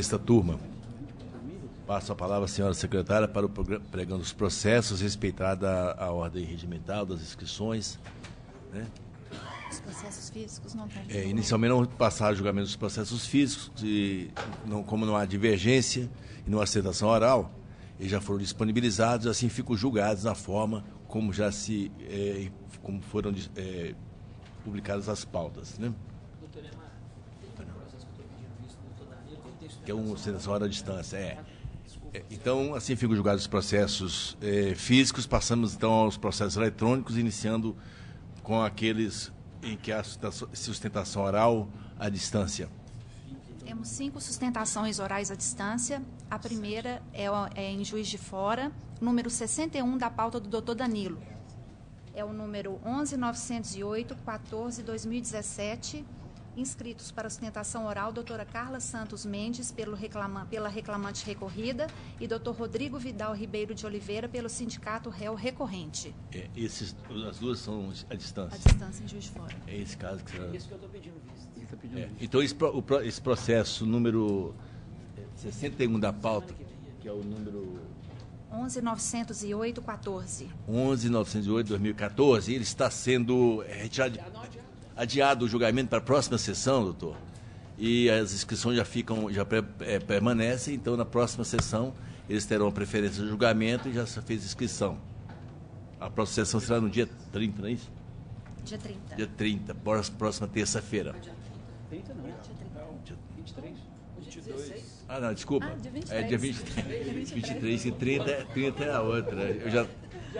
Esta turma. Passo a palavra à senhora secretária para o pregando os processos, respeitada a ordem regimental das inscrições. Né? Os processos físicos não tem. Inicialmente não passar julgamento dos processos físicos, como não há divergência e não há sustentação oral, eles já foram disponibilizados, assim ficam julgados na forma como já como foram publicadas as pautas. Né? Doutor Emar, tem um processo que eu estou pedindo visto do doutor Danilo, que é o texto... Que é uma sustentação oral à distância, Então, assim ficam julgados os processos físicos, passamos então aos processos eletrônicos, iniciando com aqueles em que há sustentação oral à distância. Temos 5 sustentações orais à distância. A primeira é em Juiz de Fora, número 61 da pauta do doutor Danilo. É o número 11.908/14/2017, inscritos para sustentação oral, doutora Carla Santos Mendes, pela reclamante recorrida, e doutor Rodrigo Vidal Ribeiro de Oliveira, pelo sindicato réu recorrente. As duas são à distância? À distância, em Juiz de Fora. É esse caso que você... Isso que eu estou pedindo visto. Então, esse processo número 61 da pauta, que é o número... 11.908/14. 11.908/2014, ele está sendo adiado o julgamento para a próxima sessão, doutor. E as inscrições já permanecem, então na próxima sessão eles terão a preferência de julgamento e já se fez inscrição. A próxima sessão será no dia 30, não é isso? Dia 30. Dia 30, próxima terça-feira. 30 não, dia 23. 22. Ah, não, desculpa. Dia 23. Dia 23 e 30 é a outra. Eu já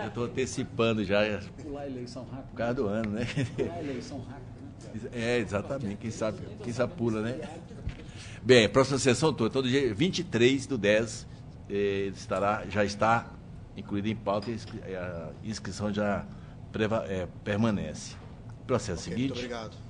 estou antecipando já. Pular a eleição rápida. Por causa do ano, né? Pular a eleição rápida. Exatamente. Quem sabe pula, né? Bem, a próxima sessão, então, do dia 23/10, já está incluída em pauta e a inscrição já permanece. Processo seguinte. Muito obrigado.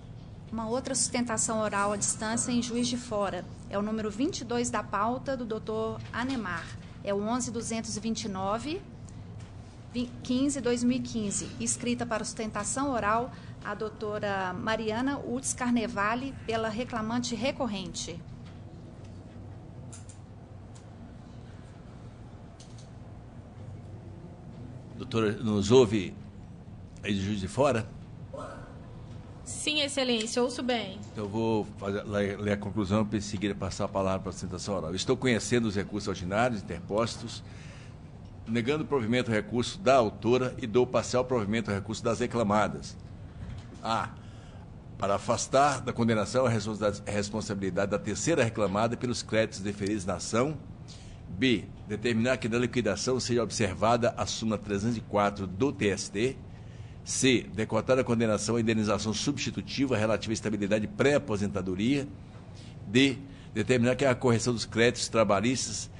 Uma outra sustentação oral à distância em Juiz de Fora. É o número 22 da pauta do doutor Anemar. É o 11.229/15/2015. Escrita para sustentação oral a doutora Mariana Utz Carnevale, pela reclamante recorrente. Doutora, nos ouve aí de Juiz de Fora? Sim, excelência, ouço bem. Então, eu vou ler a conclusão para em seguida passar a palavra para a sustentação oral. Estou conhecendo os recursos ordinários interpostos, negando o provimento ao recurso da autora e dou parcial provimento ao recurso das reclamadas. A. Para afastar da condenação a responsabilidade da terceira reclamada pelos créditos deferidos na ação. B. Determinar que na liquidação seja observada a súmula 304 do TST. C. Decotar a condenação à indenização substitutiva relativa à estabilidade pré-aposentadoria. D. Determinar que a correção dos créditos trabalhistas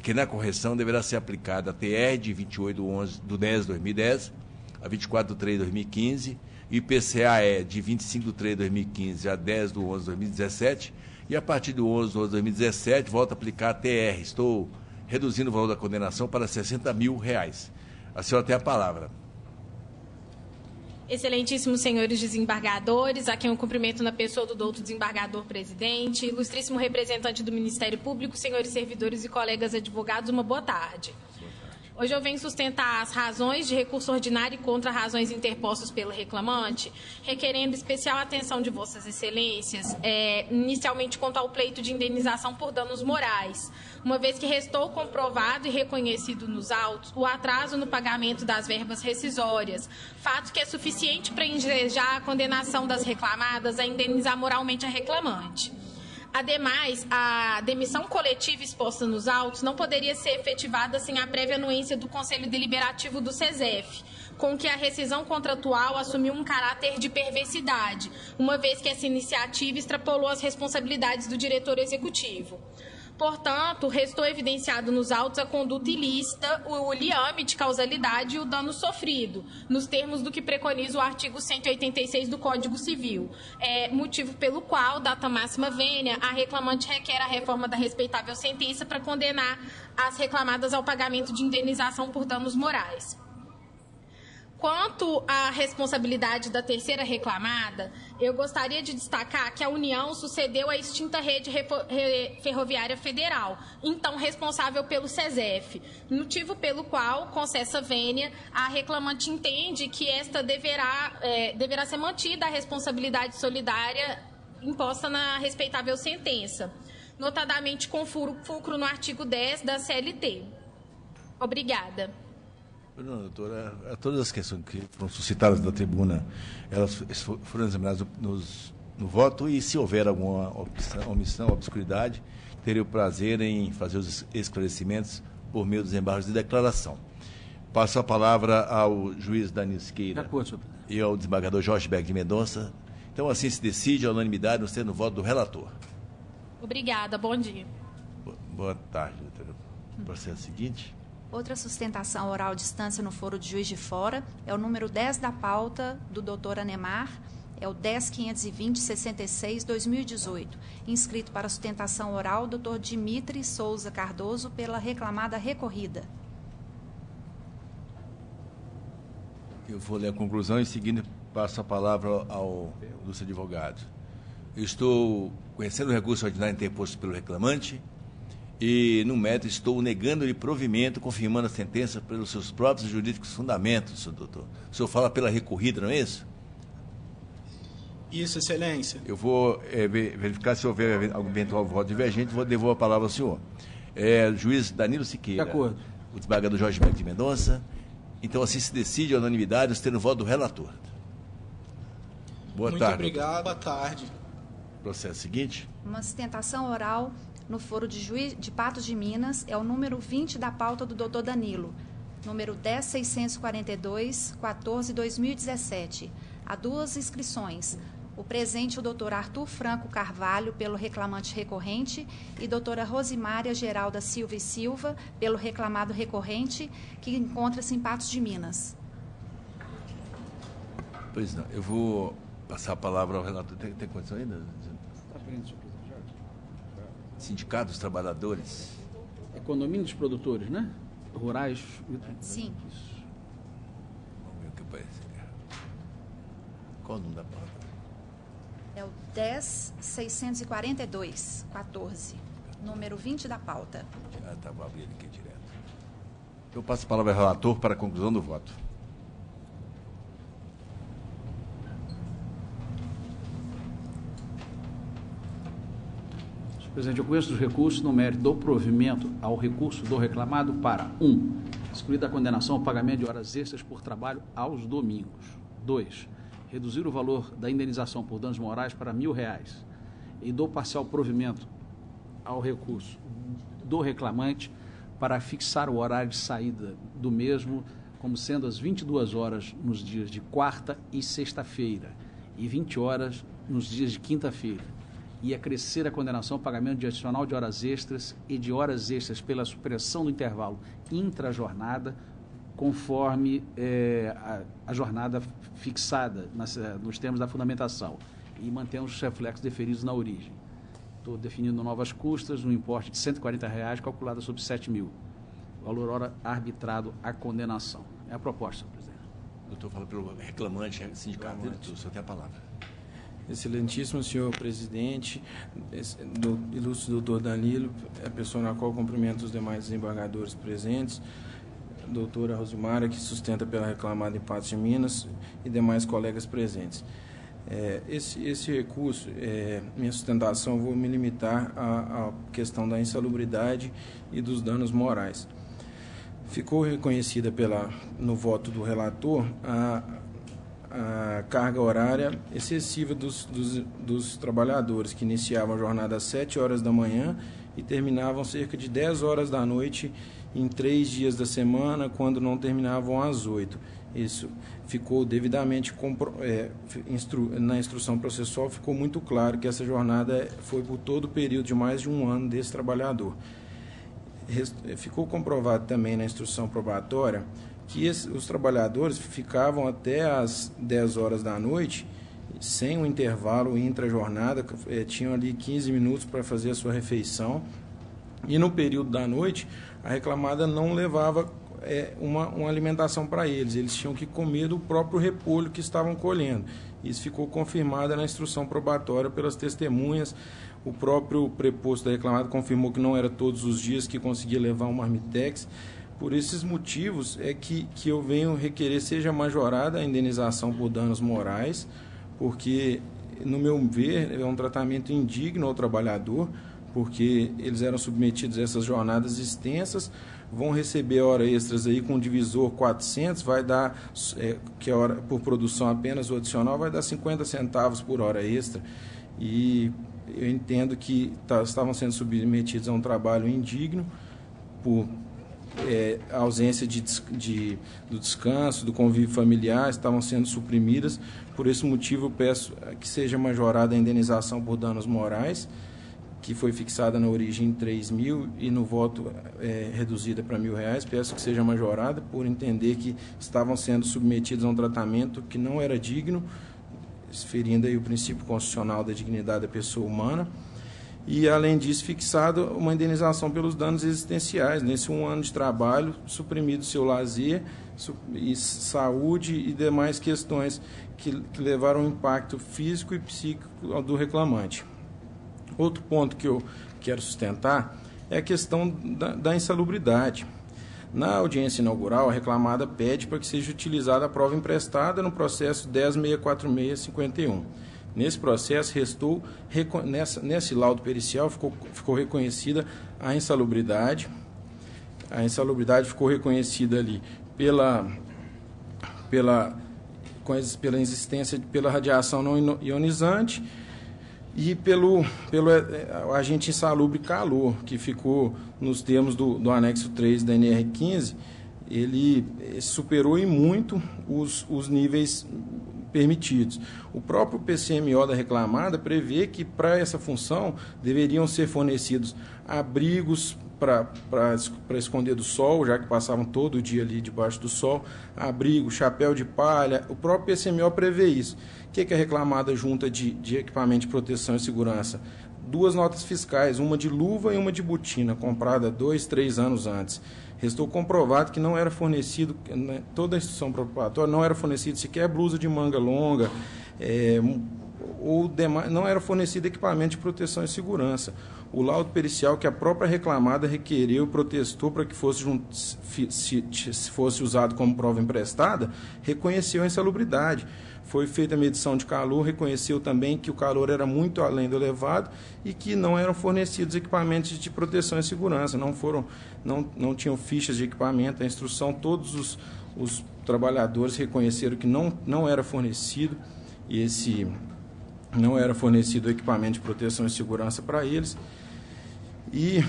que na correção deverá ser aplicada a TR de 28/10/2010 a 24/3/2015 e IPCAE de 25/3/2015 a 10/11/2017 e a partir do 11/11/2017 volta a aplicar a TR. Estou reduzindo o valor da condenação para R$60 mil. A senhora tem a palavra. Excelentíssimos senhores desembargadores, aqui é um cumprimento na pessoa do doutor desembargador presidente, ilustríssimo representante do Ministério Público, senhores servidores e colegas advogados, uma boa tarde. Hoje eu venho sustentar as razões de recurso ordinário contra razões interpostas pelo reclamante, requerendo especial atenção de vossas excelências, inicialmente quanto ao pleito de indenização por danos morais, uma vez que restou comprovado e reconhecido nos autos o atraso no pagamento das verbas rescisórias, fato que é suficiente para ensejar a condenação das reclamadas a indenizar moralmente a reclamante. Ademais, a demissão coletiva exposta nos autos não poderia ser efetivada sem a prévia anuência do Conselho Deliberativo do SESEF, com que a rescisão contratual assumiu um caráter de perversidade, uma vez que essa iniciativa extrapolou as responsabilidades do diretor executivo. Portanto, restou evidenciado nos autos a conduta ilícita, o liame de causalidade e o dano sofrido, nos termos do que preconiza o artigo 186 do Código Civil, motivo pelo qual, data máxima vênia, a reclamante requer a reforma da respeitável sentença para condenar as reclamadas ao pagamento de indenização por danos morais. Quanto à responsabilidade da terceira reclamada, eu gostaria de destacar que a União sucedeu à extinta Rede Ferroviária Federal, então responsável pelo SESEF, motivo pelo qual, com essa vênia, a reclamante entende que esta deverá ser mantida a responsabilidade solidária imposta na respeitável sentença, notadamente com fulcro no artigo 10 da CLT. Obrigada. Não, doutora, todas as questões que foram suscitadas da tribuna, elas foram examinadas no voto e, se houver alguma omissão, obscuridade, terei o prazer em fazer os esclarecimentos por meio dos embargos de declaração. Passo a palavra ao juiz Danilo Siqueira e ao desembargador Jorge Beck de Mendonça. Então, assim se decide, a unanimidade, no sendo o voto do relator. Obrigada, bom dia. Boa tarde, doutora. Processo seguinte. Outra sustentação oral de instância no foro de Juiz de Fora é o número 10 da pauta do doutor Anemar, é o 10.520.66/2018, inscrito para sustentação oral doutor Dimitri Souza Cardoso pela reclamada recorrida. Eu vou ler a conclusão e, em seguida, passo a palavra ao ilustre advogado. Eu estou conhecendo o recurso ordinário interposto pelo reclamante e, no mérito, estou negando-lhe provimento, confirmando a sentença pelos seus próprios jurídicos fundamentos, senhor doutor. O senhor fala pela recorrida, não é isso? Isso, excelência. Eu vou verificar se houver algum eventual voto divergente, vou devolver a palavra ao senhor. Juiz Danilo Siqueira. De acordo. O desembargador Jorge Beck de Mendonça. Então, assim se decide a unanimidade, tendo o voto do relator. Boa tarde. Muito obrigado, boa tarde. Processo seguinte. Uma sustentação oral no foro de Patos de Minas é o número 20 da pauta do doutor Danilo, número 10.642/14/2017. Há duas inscrições. O presente, o doutor Arthur Franco Carvalho, pelo reclamante recorrente, e doutora Rosimária Geralda Silva e Silva, pelo reclamado recorrente, que encontra-se em Patos de Minas. Pois não, eu vou passar a palavra ao relator. Tem condição ainda? Sindicato dos Trabalhadores. É condomínio dos produtores, né? Rurais. Sim. Vamos ver o que parece. Qual o número da pauta? É o 10.642/14, número 20 da pauta. Vou abrir aqui direto. Eu passo a palavra ao relator para a conclusão do voto. Presidente, eu conheço os recursos no mérito do provimento ao recurso do reclamado para 1. Excluir a condenação ao pagamento de horas extras por trabalho aos domingos. 2. Reduzir o valor da indenização por danos morais para R$1.000 e do parcial provimento ao recurso do reclamante para fixar o horário de saída do mesmo como sendo as 22 horas nos dias de quarta e sexta-feira e 20 horas nos dias de quinta-feira, e acrescer a condenação ao pagamento de adicional de horas extras e de horas extras pela supressão do intervalo intra-jornada, conforme a jornada fixada nos termos da fundamentação, e mantemos os reflexos deferidos na origem. Estou definindo novas custas no importe de R$140, calculada sobre 7.000. Valor hora arbitrado à condenação. É a proposta, presidente. Doutor, fala pelo reclamante, sindicato. O senhor tem a palavra. Excelentíssimo senhor presidente, do ilustre doutor Danilo, a pessoa na qual cumprimento os demais desembargadores presentes, doutora Rosimária, que sustenta pela reclamada em Patos de Minas, e demais colegas presentes. Esse recurso, minha sustentação, vou me limitar à questão da insalubridade e dos danos morais. Ficou reconhecida no voto do relator a carga horária excessiva dos trabalhadores, que iniciavam a jornada às 7 horas da manhã e terminavam cerca de 10 horas da noite em 3 dias da semana, quando não terminavam às 8. Isso ficou devidamente na instrução processual, ficou muito claro que essa jornada foi por todo o período de mais de um ano desse trabalhador. Ficou comprovado também na instrução probatória que os trabalhadores ficavam até às 10 horas da noite, sem um intervalo intra-jornada, tinham ali 15 minutos para fazer a sua refeição, e no período da noite a reclamada não levava uma alimentação para eles. Eles tinham que comer do próprio repolho que estavam colhendo. Isso ficou confirmado na instrução probatória pelas testemunhas. O próprio preposto da reclamada confirmou que não era todos os dias que conseguia levar um marmitex. Por esses motivos é que eu venho requerer seja majorada a indenização por danos morais, porque, no meu ver, é um tratamento indigno ao trabalhador, porque eles eram submetidos a essas jornadas extensas, vão receber hora extras aí com divisor 400, vai dar, que é hora por produção apenas o adicional, vai dar 50 centavos por hora extra. E eu entendo que estavam sendo submetidos a um trabalho indigno por a ausência do descanso, do convívio familiar, estavam sendo suprimidas. Por esse motivo, eu peço que seja majorada a indenização por danos morais, que foi fixada na origem em 3.000 e no voto reduzida para R$1.000. Peço que seja majorada por entender que estavam sendo submetidos a um tratamento que não era digno, ferindo aí o princípio constitucional da dignidade da pessoa humana. E, além disso, fixado uma indenização pelos danos existenciais, nesse 1 ano de trabalho, suprimido seu lazer, e saúde e demais questões que levaram ao impacto físico e psíquico do reclamante. Outro ponto que eu quero sustentar é a questão da insalubridade. Na audiência inaugural, a reclamada pede para que seja utilizada a prova emprestada no processo 10.646/51. Nesse processo, nesse laudo pericial, ficou reconhecida a insalubridade. A insalubridade ficou reconhecida ali pela existência, pela radiação não ionizante e pelo agente insalubre calor, que ficou nos termos do anexo 3 da NR15, ele superou em muito os níveis permitidos. O próprio PCMO da reclamada prevê que para essa função deveriam ser fornecidos abrigos para esconder do sol, já que passavam todo o dia ali debaixo do sol, abrigo, chapéu de palha. O próprio PCMO prevê isso. O que a reclamada junta de equipamento de proteção e segurança? 2 notas fiscais, uma de luva e uma de botina, comprada 2, 3 anos antes. Restou comprovado que não era fornecido, toda a instrução probatória, não era fornecido sequer blusa de manga longa, ou demais, não era fornecido equipamento de proteção e segurança. O laudo pericial que a própria reclamada requereu, protestou para que fosse usado como prova emprestada, reconheceu a insalubridade. Foi feita a medição de calor, reconheceu também que o calor era muito além do elevado e que não eram fornecidos equipamentos de proteção e segurança, não tinham fichas de equipamento. A instrução, todos os trabalhadores reconheceram que não era fornecido não era fornecido equipamento de proteção e segurança para eles. E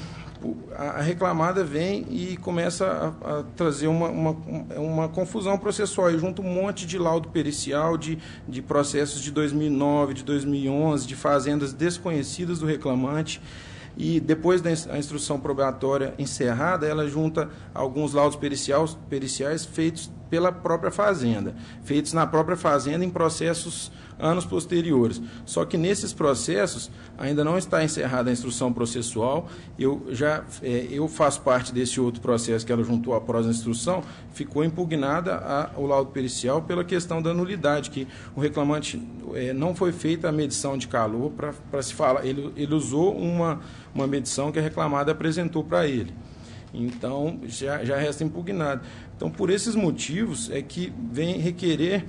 a reclamada vem e começa a trazer uma confusão processual. E junto um monte de laudo pericial, de processos de 2009, de 2011, de fazendas desconhecidas do reclamante. E depois da instrução probatória encerrada, ela junta alguns laudos periciais feitos pela própria fazenda, feitos na própria fazenda em processos anos posteriores. Só que nesses processos ainda não está encerrada a instrução processual. Eu faço parte desse outro processo que ela juntou após a instrução, ficou impugnada o laudo pericial pela questão da nulidade, que o reclamante não foi feita a medição de calor para se falar. Ele usou uma medição que a reclamada apresentou para ele. Então, já resta impugnado. Então, por esses motivos, é que vem requerer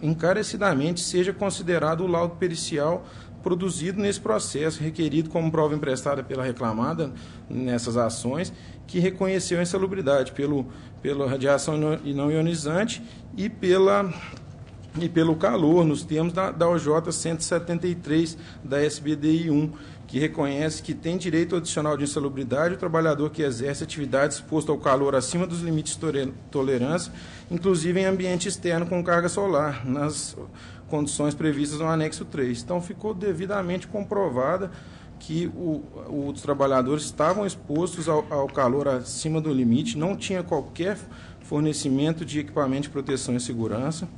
encarecidamente seja considerado o laudo pericial produzido nesse processo, requerido como prova emprestada pela reclamada nessas ações, que reconheceu a insalubridade pela radiação não ionizante e pelo calor, nos termos da OJ 173 da SBDI 1, que reconhece que tem direito adicional de insalubridade o trabalhador que exerce atividade exposto ao calor acima dos limites de tolerância, inclusive em ambiente externo com carga solar, nas condições previstas no anexo 3. Então, ficou devidamente comprovada que os trabalhadores estavam expostos ao calor acima do limite, não tinha qualquer fornecimento de equipamento de proteção e segurança.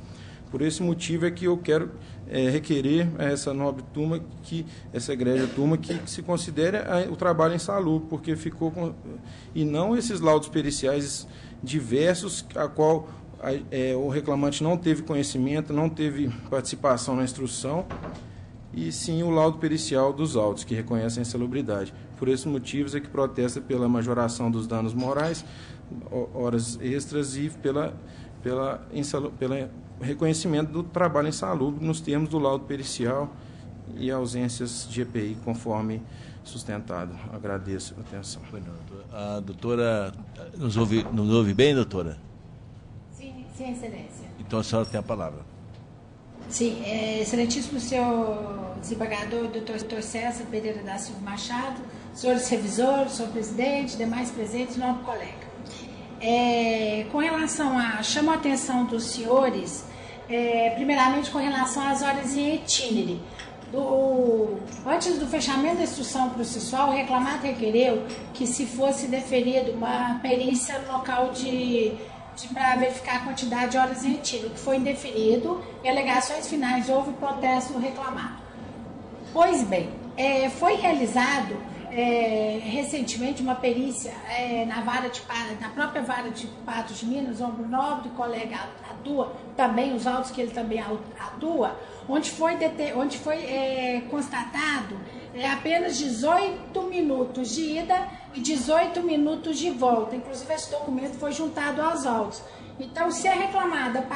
Por esse motivo é que eu quero requerer a essa nobre turma, essa egrégia turma, que se considere o trabalho insalubre, porque ficou com... E não esses laudos periciais diversos, a qual o reclamante não teve conhecimento, não teve participação na instrução, e sim o laudo pericial dos autos, que reconhecem a insalubridade. Por esses motivos é que protesta pela majoração dos danos morais, horas extras e pelo reconhecimento do trabalho insalubre nos termos do laudo pericial e ausências de EPI, conforme sustentado. Agradeço a atenção. A doutora nos ouve bem, doutora? Sim, excelência. Então a senhora tem a palavra. Sim, excelentíssimo senhor desembargador, doutor César Pereira da Silva Machado, senhores revisores, senhor presidente, demais presentes, nobre colega. Com relação chamo a atenção dos senhores, primeiramente com relação às horas em itinere. Antes do fechamento da instrução processual, o reclamado requereu que se fosse deferida uma perícia no local para verificar a quantidade de horas em itinere, o que foi indeferido, e alegações finais houve protesto do reclamado. Pois bem, foi realizado recentemente uma perícia na própria vara de Patos de Minas, onde o nobre colega atua, também os autos que ele também atua, onde foi constatado apenas 18 minutos de ida e 18 minutos de volta. Inclusive, esse documento foi juntado aos autos. Então, se a reclamada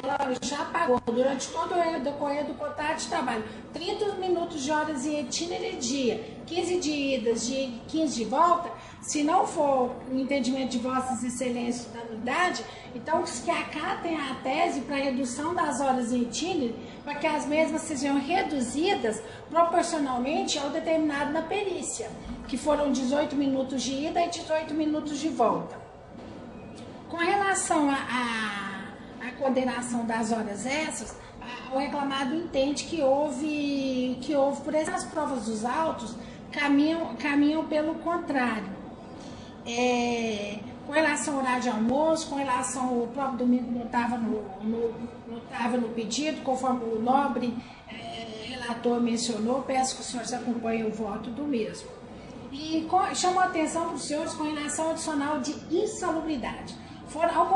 ela já pagou durante todo o decorrer do contrato de trabalho 30 minutos de horas em itinere dia, 15 de idas e 15 de volta, se não for o entendimento de vossas excelências da unidade, então que acatem a tese para redução das horas em itinere, para que as mesmas sejam reduzidas proporcionalmente ao determinado na perícia, que foram 18 minutos de ida e 18 minutos de volta. Com relação à condenação das horas extras, o reclamado entende que houve por essas provas dos autos, caminham pelo contrário. Com relação ao horário de almoço, com relação ao próprio domingo não estava no pedido, conforme o nobre relator mencionou, peço que os senhores acompanhem o voto do mesmo. E chamo a atenção para os senhores com relação ao adicional de insalubridade. Ao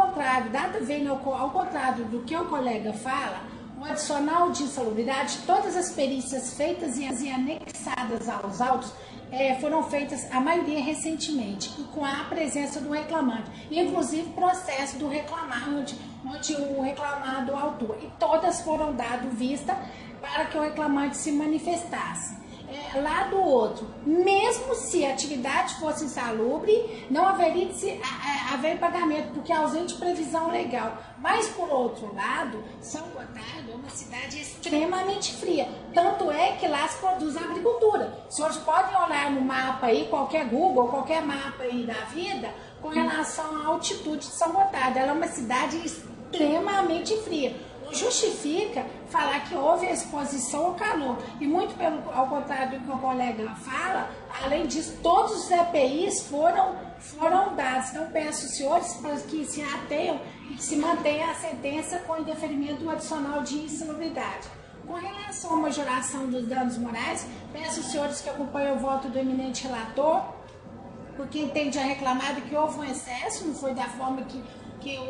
contrário do que o colega fala, o adicional de insalubridade, todas as perícias feitas e anexadas aos autos foram feitas, a maioria recentemente, e com a presença do reclamante, inclusive processo do reclamante, onde o reclamado autua, e todas foram dado vista para que o reclamante se manifestasse. Lá do outro, mesmo se a atividade fosse insalubre, não haveria de haver pagamento, porque é ausente previsão legal. Mas, por outro lado, São Gotardo é uma cidade extremamente fria. Tanto é que lá se produz agricultura. Os senhores podem olhar no mapa aí, qualquer Google, qualquer mapa aí da vida, com relação à altitude de São Gotardo. Ela é uma cidade extremamente fria. Justifica falar que houve exposição ao calor. E muito ao contrário do que o colega fala, além disso, todos os EPIs foram dados. Então, peço aos senhores para que se atenham e que se mantenha a sentença com indeferimento adicional de insalubridade. Com relação à majoração dos danos morais, peço aos senhores que acompanhem o voto do eminente relator, porque entende a reclamada que houve um excesso, não foi da forma que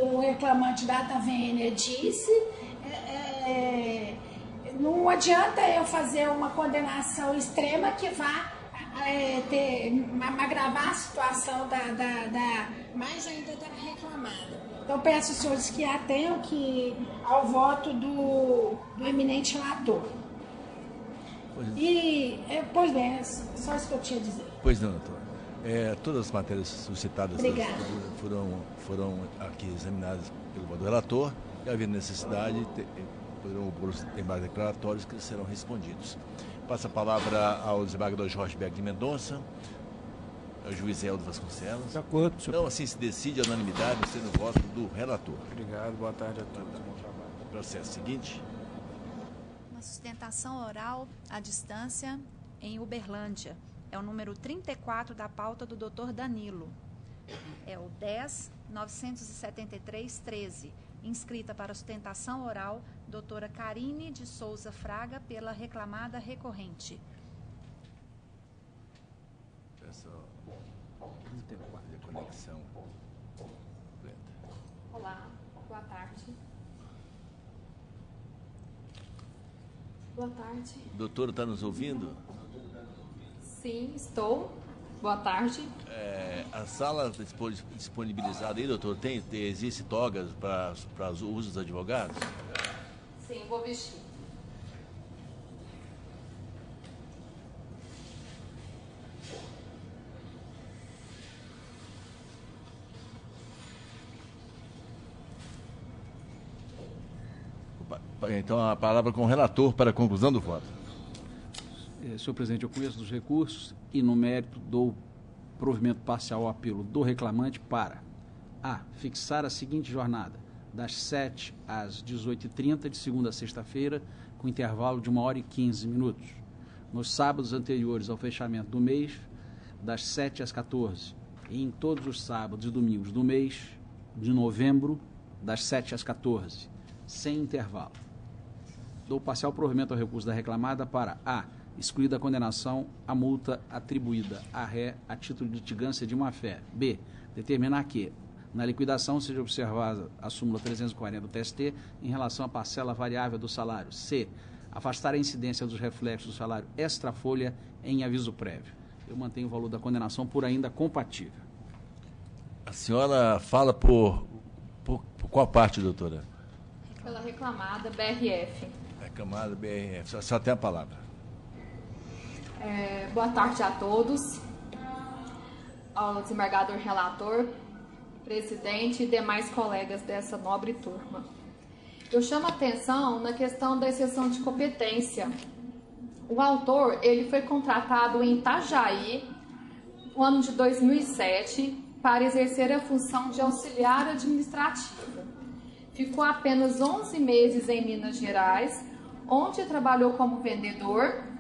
o reclamante Data Vener disse. Não adianta eu fazer uma condenação extrema que vá agravar a situação mais ainda da reclamada. Então, peço aos senhores que atenham ao voto do eminente relator. Pois bem, é só isso que eu tinha a dizer. Pois não, doutor. Todas as matérias suscitadas foram aqui examinadas pelo voto do relator, e havendo necessidade, poderão opor os embargos declaratórios que serão respondidos. Passo a palavra ao desembargador Jorge Berg de Mendonça, ao juiz Eldo Vasconcelos. De acordo, senhor. Então, assim se decide a unanimidade, sendo o voto do relator. Obrigado, boa tarde a todos. Bom trabalho. Processo seguinte. Uma sustentação oral à distância em Uberlândia. É o número 34 da pauta do Dr. Danilo. É o 10.973.13, Inscrita para sustentação oral, doutora Karine de Souza Fraga, pela reclamada recorrente. Pessoal, fazer conexão. Olá, boa tarde. Boa tarde. Doutora, está nos ouvindo? Sim, estou. Boa tarde. A sala disponibilizada aí, doutor, existe togas para os usos dos advogados? Sim, vou vestir. Então, a palavra com o relator para a conclusão do voto. Senhor presidente, eu conheço dos recursos e, no mérito, dou provimento parcial ao apelo do reclamante para a. Fixar a seguinte jornada, das 7 às 18h30, de segunda a sexta-feira, com intervalo de 1h15. Nos sábados anteriores ao fechamento do mês, das 7 às 14h, e em todos os sábados e domingos do mês de novembro, das 7 às 14h, sem intervalo. Dou parcial provimento ao recurso da reclamada para a. Excluída a condenação, a multa atribuída à ré a título de litigância de má-fé. B. Determinar que, na liquidação, seja observada a súmula 340 do TST em relação à parcela variável do salário. C. Afastar a incidência dos reflexos do salário extra-folha em aviso prévio. Eu mantenho o valor da condenação por ainda compatível. A senhora fala por qual parte, doutora? Pela reclamada BRF. Reclamada BRF. Só tem a palavra. Boa tarde a todos, ao desembargador relator, presidente e demais colegas dessa nobre turma. Eu chamo a atenção na questão da exceção de competência. O autor, ele foi contratado em Itajaí, no ano de 2007, para exercer a função de auxiliar administrativo. Ficou apenas 11 meses em Minas Gerais, onde trabalhou como vendedor,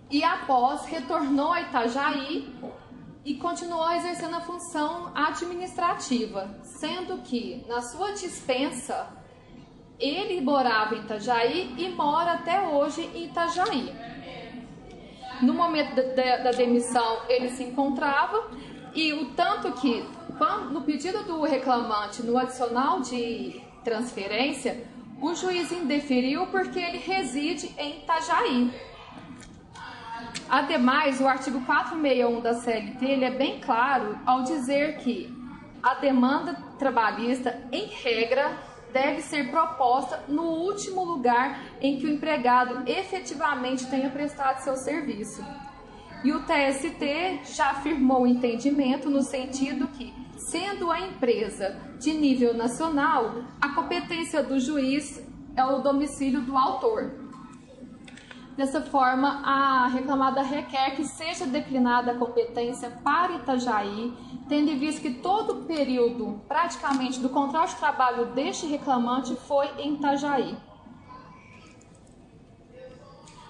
e após retornou a Itajaí e continuou exercendo a função administrativa, sendo que na sua dispensa ele morava em Itajaí e mora até hoje em Itajaí. No momento da demissão ele se encontrava, e o tanto que no pedido do reclamante no adicional de transferência, o juiz indeferiu porque ele reside em Itajaí. Ademais, o artigo 461 da CLT ele é bem claro ao dizer que a demanda trabalhista, em regra, deve ser proposta no último lugar em que o empregado efetivamente tenha prestado seu serviço. E o TST já afirmou o entendimento no sentido que, sendo a empresa de nível nacional, a competência do juiz é o domicílio do autor. Dessa forma, a reclamada requer que seja declinada a competência para Itajaí, tendo em vista que todo o período, praticamente, do contrato de trabalho deste reclamante foi em Itajaí.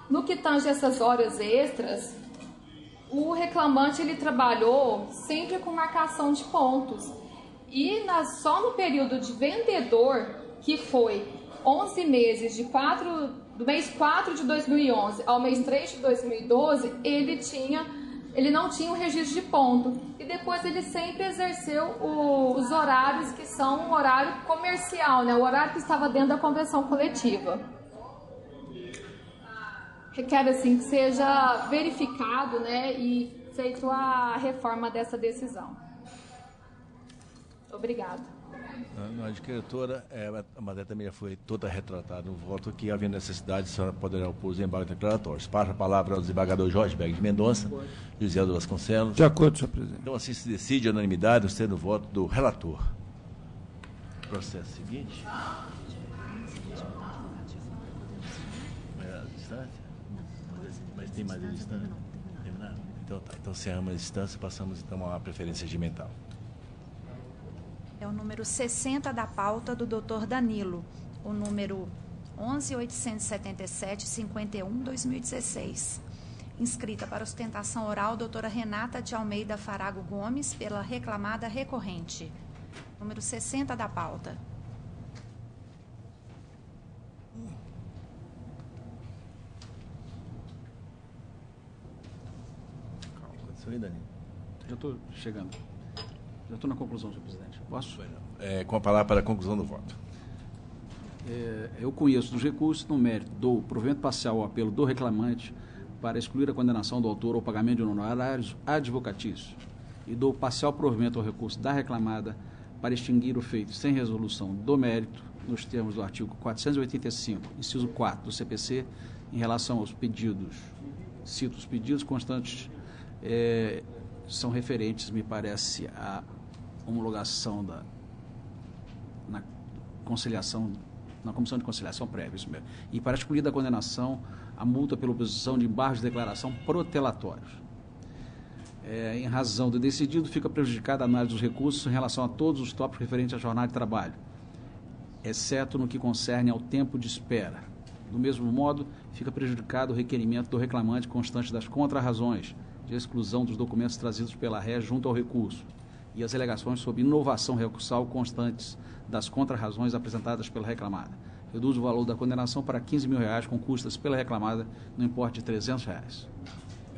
No que tange essas horas extras, o reclamante ele trabalhou sempre com marcação de pontos. E só no período de vendedor, que foi 11 meses do mês 4 de 2011 ao mês 3 de 2012, ele não tinha o registro de ponto. E depois ele sempre exerceu os horários que são o horário comercial, né? O horário que estava dentro da convenção coletiva. Requer assim que seja verificado, né, e feito a reforma dessa decisão. Obrigada. A diretora, a matéria também já foi toda retratada no voto que, havendo necessidade, a senhora poderá opor os embargos declaratórios. Passa a palavra ao desembargador Jorge Berg de Mendonça, José Aldo Vasconcelos. De acordo, senhor presidente. Então, assim se decide a unanimidade, sendo o voto do relator. Processo seguinte. Mas tem mais a distância? Terminado? Então tá. Então, se ama a distância, passamos então à preferência regimental. É o número 60 da pauta do Dr. Danilo, o número 11.877.51/2016. Inscrita para ostentação oral, doutora Renata de Almeida Farago Gomes, pela reclamada recorrente. Número 60 da pauta. Isso aí, Danilo. Já estou chegando. Já estou na conclusão, senhor presidente. Posso? Com a palavra para a conclusão do voto. Eu conheço dos recursos no mérito do provimento parcial ao apelo do reclamante para excluir a condenação do autor ao pagamento de honorários advocatícios e do parcial provimento ao recurso da reclamada para extinguir o feito sem resolução do mérito nos termos do artigo 485, inciso 4 do CPC, em relação aos pedidos. Cito os pedidos constantes, são referentes, me parece, à homologação na conciliação, na Comissão de Conciliação Prévia, isso mesmo. E para excluir da condenação a multa pela oposição de embargos de declaração protelatórios. Em razão do decidido, fica prejudicada a análise dos recursos em relação a todos os tópicos referentes à jornada de trabalho, exceto no que concerne ao tempo de espera. Do mesmo modo, fica prejudicado o requerimento do reclamante constante das contrarrazões de exclusão dos documentos trazidos pela ré junto ao recurso e as alegações sobre inovação recursal constantes das contrarrazões apresentadas pela reclamada. Reduz o valor da condenação para R$15 mil com custas pela reclamada no importe de R$300.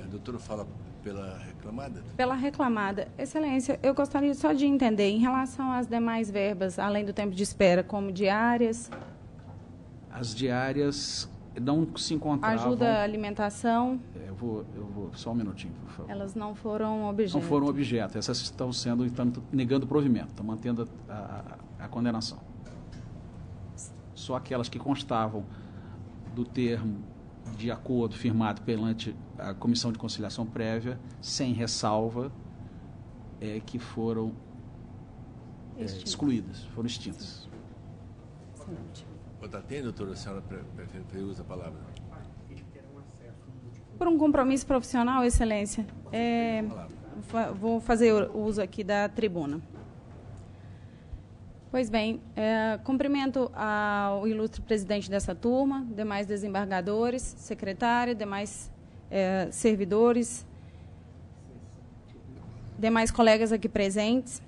A doutora fala pela reclamada? Pela reclamada. Excelência, eu gostaria só de entender, em relação às demais verbas, além do tempo de espera, como diárias... As diárias não se encontravam... Ajuda à alimentação... Eu vou só um minutinho, por favor. Elas não foram objeto. Não foram objeto. Essas estão sendo, então, negando o provimento, estão mantendo a condenação. Só aquelas que constavam do termo de acordo firmado perante a Comissão de Conciliação Prévia, sem ressalva, que foram excluídas, foram extintas. Excelente. Tem, doutora, a senhora usa a palavra. Por um compromisso profissional, Excelência, vou fazer uso aqui da tribuna. Pois bem, cumprimento ao ilustre presidente dessa turma, demais desembargadores, secretária, demais servidores, demais colegas aqui presentes.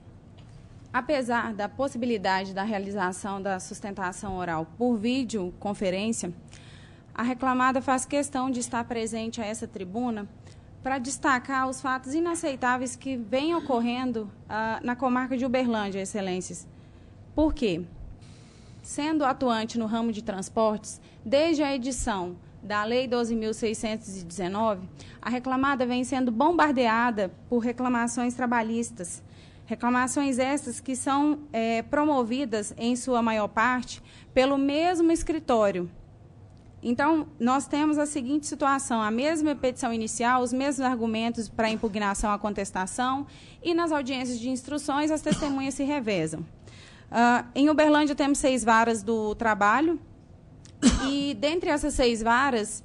Apesar da possibilidade da realização da sustentação oral por videoconferência, a reclamada faz questão de estar presente a essa tribuna para destacar os fatos inaceitáveis que vêm ocorrendo na comarca de Uberlândia, Excelências. Por quê? Sendo atuante no ramo de transportes, desde a edição da Lei 12.619, a reclamada vem sendo bombardeada por reclamações trabalhistas. Reclamações essas que são promovidas, em sua maior parte, pelo mesmo escritório. Então, nós temos a seguinte situação: a mesma petição inicial, os mesmos argumentos para impugnação à contestação, e nas audiências de instruções as testemunhas se revezam. Em Uberlândia temos 6 varas do trabalho, e dentre essas 6 varas,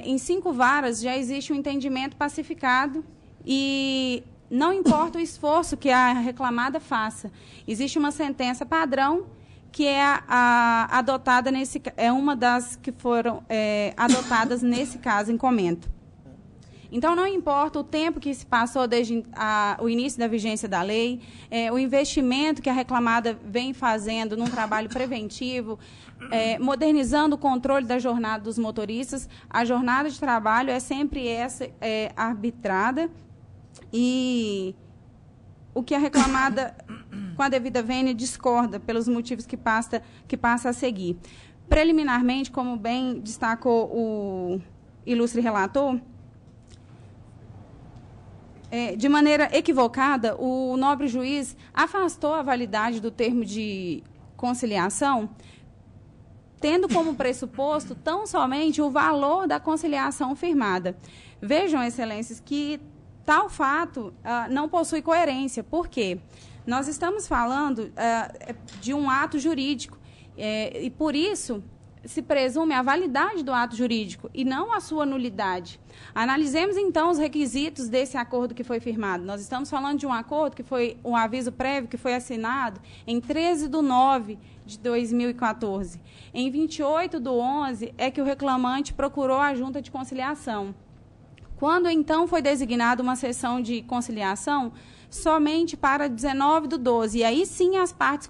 em 5 varas já existe um entendimento pacificado e não importa o esforço que a reclamada faça. Existe uma sentença padrão que é adotada uma das que foram adotadas nesse caso em comento. Então, não importa o tempo que se passou desde o início da vigência da lei, o investimento que a reclamada vem fazendo num trabalho preventivo, modernizando o controle da jornada dos motoristas, a jornada de trabalho é sempre essa arbitrada, e o que a reclamada, com a devida vênia, discorda pelos motivos que passa a seguir. Preliminarmente, como bem destacou o ilustre relator, de maneira equivocada, o nobre juiz afastou a validade do termo de conciliação, tendo como pressuposto tão somente o valor da conciliação firmada. Vejam, Excelências, que tal fato não possui coerência. Por quê? Nós estamos falando de um ato jurídico e, por isso, se presume a validade do ato jurídico e não a sua nulidade. Analisemos, então, os requisitos desse acordo que foi firmado. Nós estamos falando de um acordo que foi um aviso prévio que foi assinado em 13/9/2014. Em 28/11 é que o reclamante procurou a junta de conciliação. Quando, então, foi designada uma sessão de conciliação somente para 19/12, e aí sim as partes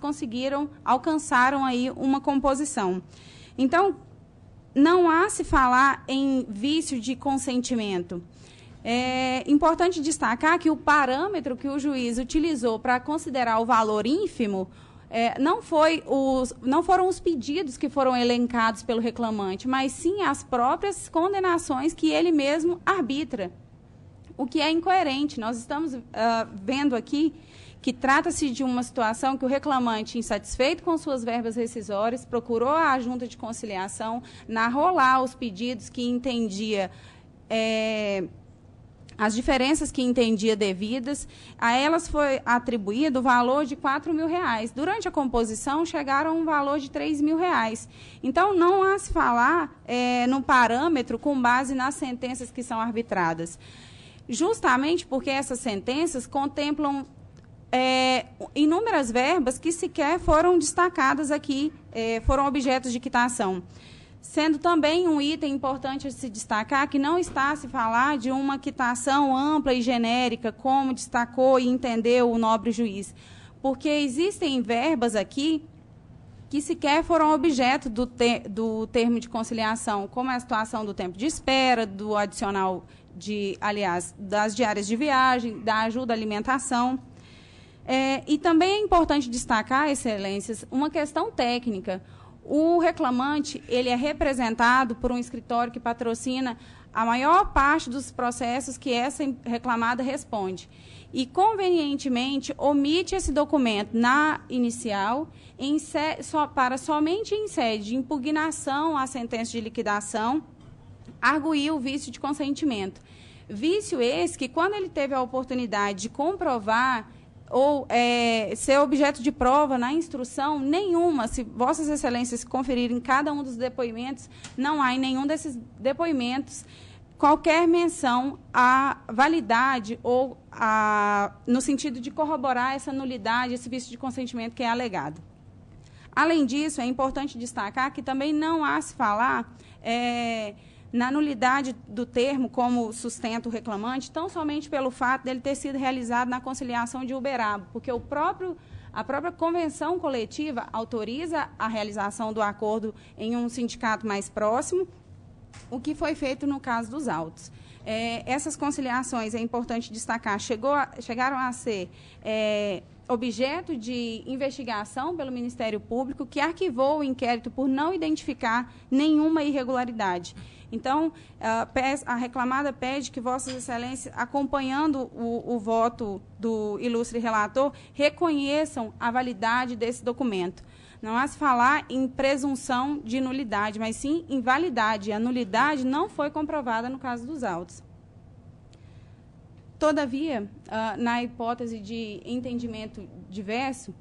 alcançaram aí uma composição. Então, não há se falar em vício de consentimento. É importante destacar que o parâmetro que o juiz utilizou para considerar o valor ínfimo não foram os pedidos que foram elencados pelo reclamante, mas sim as próprias condenações que ele mesmo arbitra, o que é incoerente. Nós estamos vendo aqui que trata-se de uma situação que o reclamante, insatisfeito com suas verbas rescisórias, procurou a junta de conciliação, narrou lá os pedidos que entendia, as diferenças que entendia devidas, a elas foi atribuído o valor de R$4.000. Durante a composição, chegaram a um valor de R$3.000. Então, não há se falar no parâmetro com base nas sentenças que são arbitradas. Justamente porque essas sentenças contemplam inúmeras verbas que sequer foram destacadas aqui, foram objetos de quitação. Sendo também um item importante a se destacar que não está a se falar de uma quitação ampla e genérica, como destacou e entendeu o nobre juiz, porque existem verbas aqui que sequer foram objeto do termo de conciliação, como a situação do tempo de espera, do adicional das diárias de viagem, da ajuda à alimentação. E também é importante destacar, excelências, uma questão técnica. O reclamante ele é representado por um escritório que patrocina a maior parte dos processos que essa reclamada responde. E, convenientemente, omite esse documento na inicial para somente em sede de impugnação à sentença de liquidação, arguir o vício de consentimento. Vício esse que, quando ele teve a oportunidade de comprovar ou ser objeto de prova na instrução, nenhuma, se Vossas Excelências conferirem cada um dos depoimentos, não há em nenhum desses depoimentos qualquer menção à validade ou no sentido de corroborar essa nulidade, esse vício de consentimento que é alegado. Além disso, é importante destacar que também não há se falar na nulidade do termo, como sustenta o reclamante, tão somente pelo fato dele ter sido realizado na conciliação de Uberaba, porque a própria convenção coletiva autoriza a realização do acordo em um sindicato mais próximo, o que foi feito no caso dos autos. Essas conciliações, é importante destacar, chegaram a ser objeto de investigação pelo Ministério Público, que arquivou o inquérito por não identificar nenhuma irregularidade. Então, a reclamada pede que Vossas Excelências, acompanhando o voto do ilustre relator, reconheçam a validade desse documento. Não há se falar em presunção de nulidade, mas sim em validade. A nulidade não foi comprovada no caso dos autos. Todavia, na hipótese de entendimento diverso,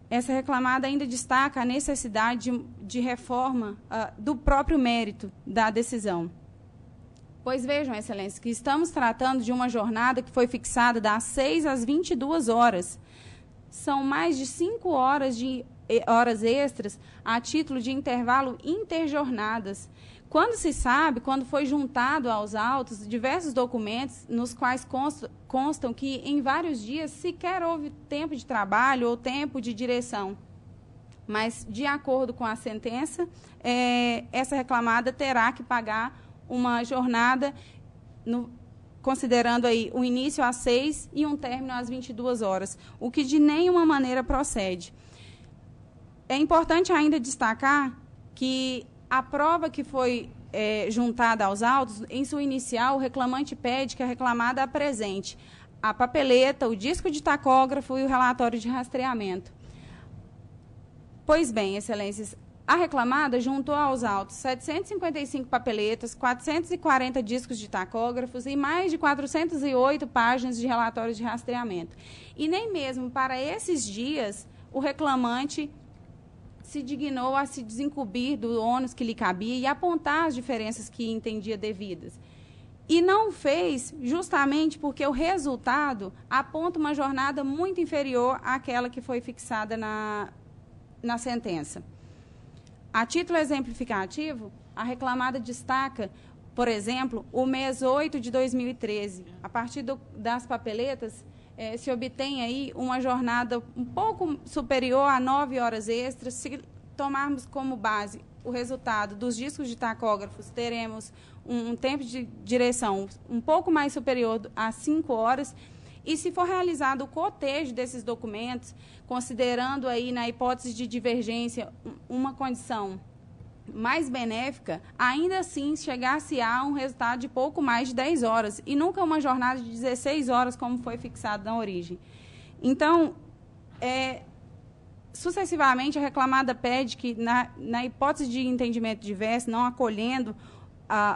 essa reclamada ainda destaca a necessidade de reforma do próprio mérito da decisão. Pois vejam, Excelência, que estamos tratando de uma jornada que foi fixada das 6 às 22 horas. São mais de 5 horas de horas extras a título de intervalo interjornadas. Quando se sabe, quando foi juntado aos autos diversos documentos nos quais constam que em vários dias sequer houve tempo de trabalho ou tempo de direção. Mas, de acordo com a sentença, essa reclamada terá que pagar uma jornada, considerando aí o início às 6 e um término às 22 horas, o que de nenhuma maneira procede. É importante ainda destacar que a prova que foi juntada aos autos, em sua inicial, o reclamante pede que a reclamada apresente a papeleta, o disco de tacógrafo e o relatório de rastreamento. Pois bem, Excelências, a reclamada juntou aos autos 755 papeletas, 440 discos de tacógrafos e mais de 408 páginas de relatórios de rastreamento. E nem mesmo para esses dias o reclamante se dignou a se desincumbir do ônus que lhe cabia e apontar as diferenças que entendia devidas. E não fez justamente porque o resultado aponta uma jornada muito inferior àquela que foi fixada na sentença. A título exemplificativo, a reclamada destaca, por exemplo, o mês 8 de 2013. A partir das papeletas, se obtém aí uma jornada um pouco superior a 9 horas extras, se tomarmos como base o resultado dos discos de tacógrafos, teremos um tempo de direção um pouco mais superior a 5 horas. E se for realizado o cotejo desses documentos, considerando aí na hipótese de divergência uma condição mais benéfica, ainda assim chegar-se a um resultado de pouco mais de 10 horas e nunca uma jornada de 16 horas como foi fixado na origem. Então, sucessivamente, a reclamada pede que, na hipótese de entendimento diverso, não acolhendo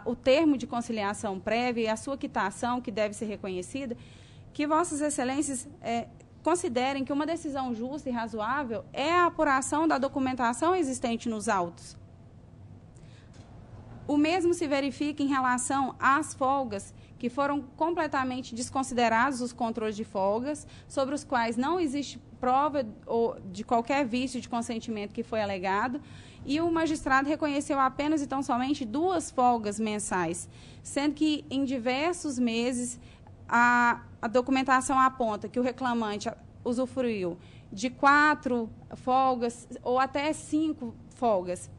o termo de conciliação prévia e a sua quitação, que deve ser reconhecida, que Vossas Excelências considerem que uma decisão justa e razoável é a apuração da documentação existente nos autos. O mesmo se verifica em relação às folgas, que foram completamente desconsiderados os controles de folgas, sobre os quais não existe prova de qualquer vício de consentimento que foi alegado, e o magistrado reconheceu apenas e tão somente 2 folgas mensais, sendo que em diversos meses a documentação aponta que o reclamante usufruiu de 4 folgas ou até 5 folgas.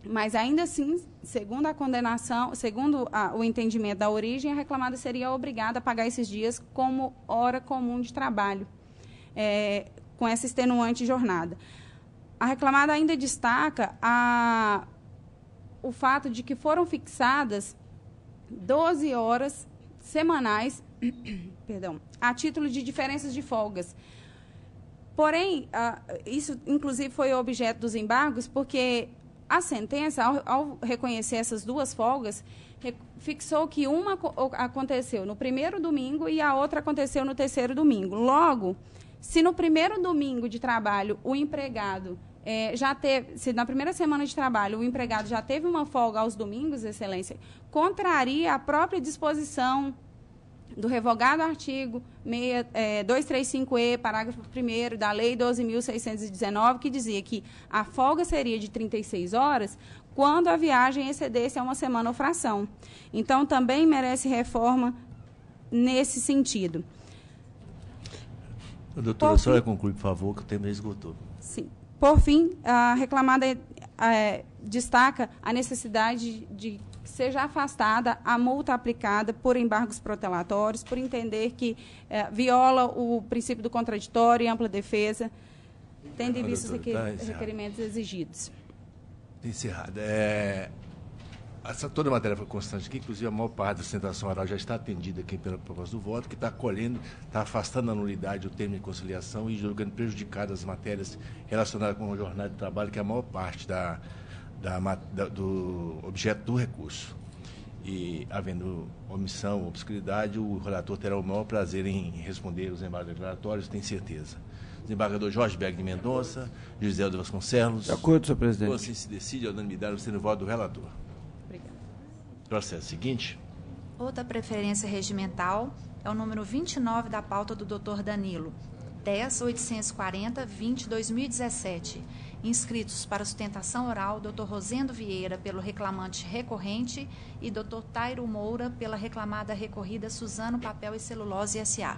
Mas, ainda assim, segundo a condenação, segundo o entendimento da origem, a reclamada seria obrigada a pagar esses dias como hora comum de trabalho, com essa extenuante jornada. A reclamada ainda destaca o fato de que foram fixadas 12 horas semanais a título de diferenças de folgas. Porém, isso, inclusive, foi objeto dos embargos, porque a sentença, ao reconhecer essas 2 folgas, fixou que uma aconteceu no primeiro domingo e a outra aconteceu no terceiro domingo. Logo, se no primeiro domingo de trabalho o empregado se na primeira semana de trabalho o empregado já teve uma folga aos domingos, Excelência, contraria a própria disposição do revogado artigo 235-E, parágrafo 1º da Lei 12.619, que dizia que a folga seria de 36 horas quando a viagem excedesse a uma semana ou fração. Então, também merece reforma nesse sentido. Doutora, a senhora conclui, por favor, que o tempo esgotou. Sim. Por fim, a reclamada destaca a necessidade de seja afastada a multa aplicada por embargos protelatórios, por entender que viola o princípio do contraditório e ampla defesa, tendo em vista os requerimentos exigidos. Encerrado. Toda a matéria foi constante aqui, inclusive a maior parte da sustentação oral já está atendida aqui pela proposta do voto, que está acolhendo, está afastando a nulidade, o termo de conciliação e julgando prejudicadas as matérias relacionadas com a jornada de trabalho, que é a maior parte do objeto do recurso. E, havendo omissão, obscuridade, o relator terá o maior prazer em responder os embargos declaratórios, tenho certeza. Desembargador Jorge Berg de Mendonça, José de Vasconcelos. De acordo, senhor presidente. Assim se decide, a unanimidade, sendo o voto do relator. Obrigada. Processo seguinte. Outra preferência regimental é o número 29 da pauta do Dr. Danilo, 10.840/2017. Inscritos para sustentação oral, Dr. Rosendo Vieira, pelo reclamante recorrente, e Dr. Tairo Moura, pela reclamada recorrida Suzano Papel e Celulose S.A.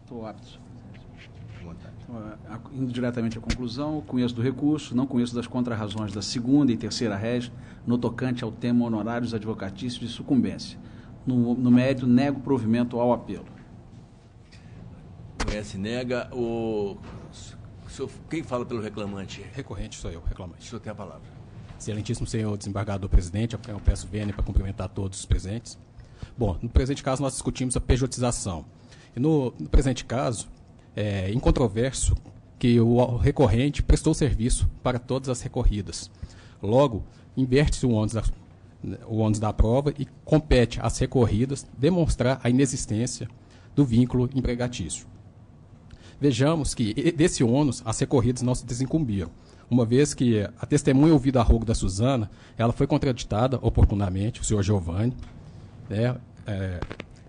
Estou apto. Indo diretamente à conclusão, conheço do recurso, não conheço das contrarrazões da segunda e terceira rés no tocante ao tema honorários advocatícios de sucumbência. No mérito, nego provimento ao apelo. Conhece, nega. Quem fala pelo reclamante? Recorrente sou eu, reclamante. O senhor tem a palavra. Excelentíssimo senhor desembargador presidente, eu peço vênia para cumprimentar todos os presentes. Bom, no presente caso nós discutimos a pejotização. E no presente caso, é incontroverso que o recorrente prestou serviço para todas as recorridas. Logo, inverte-se o ônus da prova e compete às recorridas demonstrar a inexistência do vínculo empregatício. Vejamos que desse ônus as recorridas não se desincumbiram, uma vez que a testemunha ouvida a rogo da Suzana, ela foi contraditada oportunamente, o senhor Giovanni,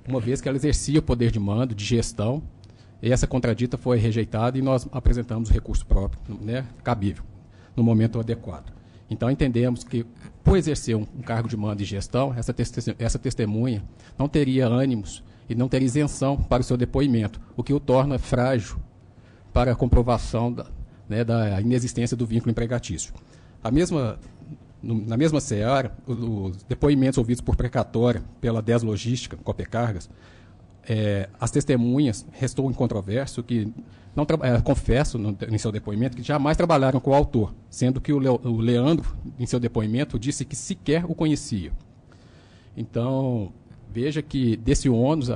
uma vez que ela exercia o poder de mando, de gestão, e essa contradita foi rejeitada e nós apresentamos o recurso próprio, cabível, no momento adequado. Então, entendemos que, por exercer um cargo de mando e gestão, essa testemunha não teria ânimos e não teria isenção para o seu depoimento, o que o torna frágil para a comprovação da inexistência do vínculo empregatício. Na mesma seara, os depoimentos ouvidos por precatória pela 10 Logística, Copecargas, as testemunhas restou incontroverso que confesso em seu depoimento que jamais trabalharam com o autor, sendo que o Leandro, em seu depoimento, disse que sequer o conhecia. Então, veja que desse ônus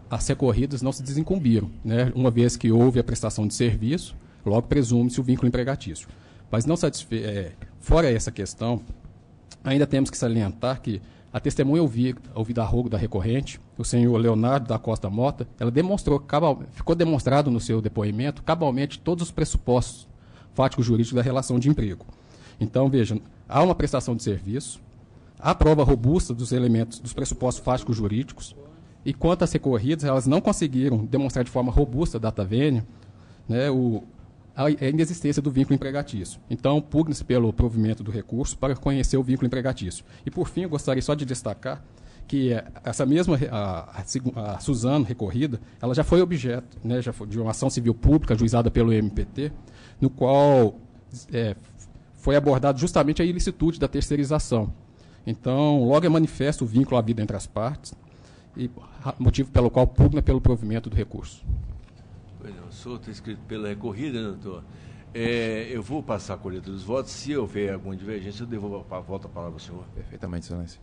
as recorridas não se desincumbiram, né? Uma vez que houve a prestação de serviço, logo presume-se o vínculo empregatício. Mas não fora essa questão, ainda temos que salientar que a testemunha ouvida a rogo da recorrente, o senhor Leonardo da Costa Mota, ela ficou demonstrado no seu depoimento cabalmente todos os pressupostos fáticos jurídicos da relação de emprego. Então, veja, há uma prestação de serviço, há prova robusta dos elementos, dos pressupostos fáticos jurídicos, e quanto às recorridas, elas não conseguiram demonstrar de forma robusta a data vênia, né, a inexistência do vínculo empregatício. Então, pugna-se pelo provimento do recurso para conhecer o vínculo empregatício. E, por fim, eu gostaria só de destacar que essa mesma, a Suzano recorrida, ela já foi objeto, né, de uma ação civil pública ajuizada pelo MPT, no qual foi abordado justamente a ilicitude da terceirização. Então, logo é manifesto o vínculo havido entre as partes, e motivo pelo qual pugna pelo provimento do recurso. Pois não, o senhor está inscrito pela recorrida, doutor. Eu vou passar a colheita dos votos. Se houver alguma divergência, eu devolvo a volta a palavra ao senhor. Perfeitamente, excelência.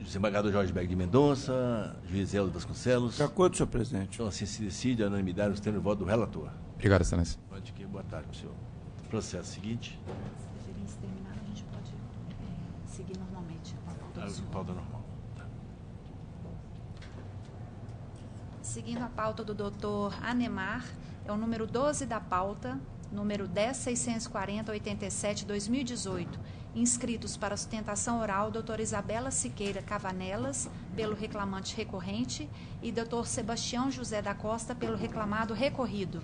Desembargador Jorge Berg de Mendonça, juiz Hélio Vasconcelos. De acordo, senhor presidente. Então, assim se decide a unanimidade nos termos do voto do relator. Obrigado, excelência. Boa tarde, senhor. Processo seguinte. Se terminar, a gente pode seguir normalmente. Pauta normal. Seguindo a pauta do doutor Anemar, é o número 12 da pauta, número 10.640.87/2018, inscritos para sustentação oral, doutora Isabela Siqueira Cavanelas, pelo reclamante recorrente, e doutor Sebastião José da Costa, pelo reclamado recorrido.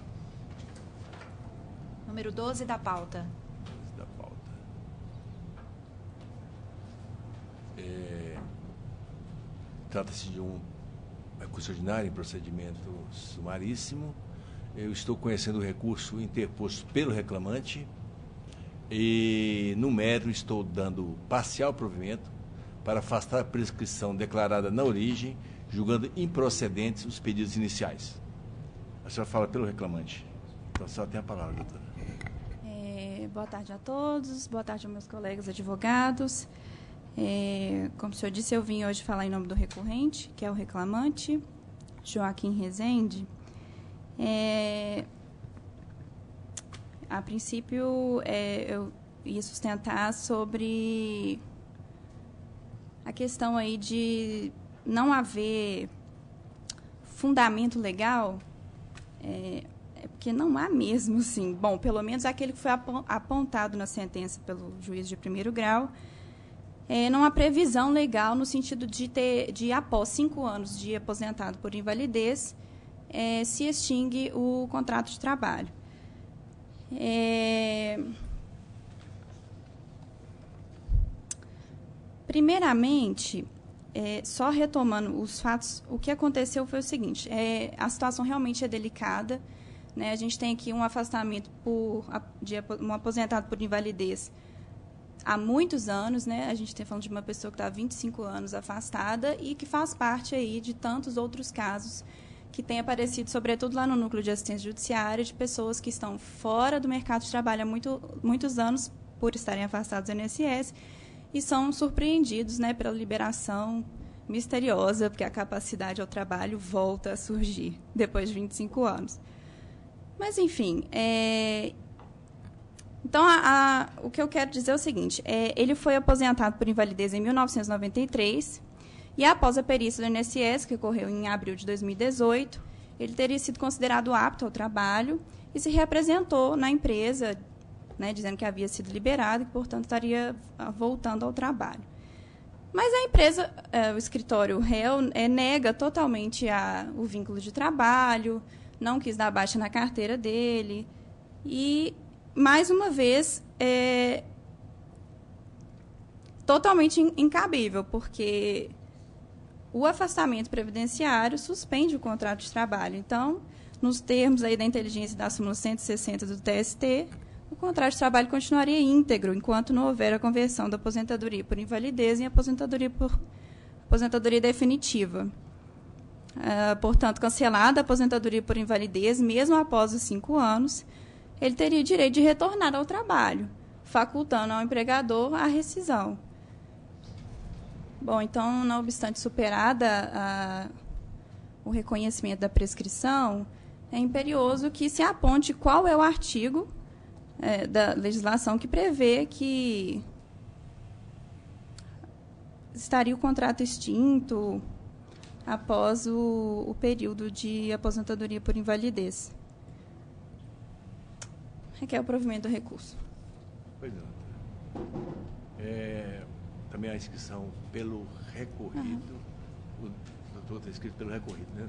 Número 12 da pauta. Trata-se de um recurso ordinário em procedimento sumaríssimo. Eu estou conhecendo o recurso interposto pelo reclamante e, no mérito, estou dando parcial provimento para afastar a prescrição declarada na origem, julgando improcedentes os pedidos iniciais. A senhora fala pelo reclamante. Então, a senhora tem a palavra, doutora. Boa tarde a todos, boa tarde aos meus colegas advogados. Como o senhor disse, eu vim hoje falar em nome do recorrente, que é o reclamante, Joaquim Rezende. A princípio, eu ia sustentar sobre a questão aí de não haver fundamento legal, porque não há mesmo, sim. Bom, pelo menos aquele que foi apontado na sentença pelo juiz de primeiro grau, não há previsão legal no sentido de após 5 anos de aposentado por invalidez, se extingue o contrato de trabalho. Primeiramente, só retomando os fatos, o que aconteceu foi o seguinte: a situação realmente é delicada, né? A gente tem aqui um afastamento de um aposentado por invalidez há muitos anos, né? A gente está falando de uma pessoa que está há 25 anos afastada e que faz parte aí de tantos outros casos que têm aparecido, sobretudo lá no Núcleo de Assistência Judiciária, de pessoas que estão fora do mercado de trabalho há muitos anos por estarem afastados do INSS e são surpreendidos, né, pela liberação misteriosa, porque a capacidade ao trabalho volta a surgir depois de 25 anos. Mas, enfim, então, o que eu quero dizer é o seguinte: ele foi aposentado por invalidez em 1993 e, após a perícia do INSS, que ocorreu em abril de 2018, ele teria sido considerado apto ao trabalho e se reapresentou na empresa, né, dizendo que havia sido liberado e, portanto, estaria voltando ao trabalho. Mas a empresa, o escritório réu, nega totalmente o vínculo de trabalho, não quis dar baixa na carteira dele e, mais uma vez, é totalmente incabível, porque o afastamento previdenciário suspende o contrato de trabalho. Então, nos termos aí da inteligência da súmula 160 do TST, o contrato de trabalho continuaria íntegro, enquanto não houver a conversão da aposentadoria por invalidez em aposentadoria definitiva. Portanto, cancelada a aposentadoria por invalidez, mesmo após os 5 anos, ele teria direito de retornar ao trabalho, facultando ao empregador a rescisão. Bom, então, não obstante superada o reconhecimento da prescrição, é imperioso que se aponte qual é o artigo da legislação que prevê que estaria o contrato extinto após o período de aposentadoria por invalidez. Requer o provimento do recurso. Pois não. Também a inscrição pelo recorrido. O doutor está inscrito pelo recorrido, né?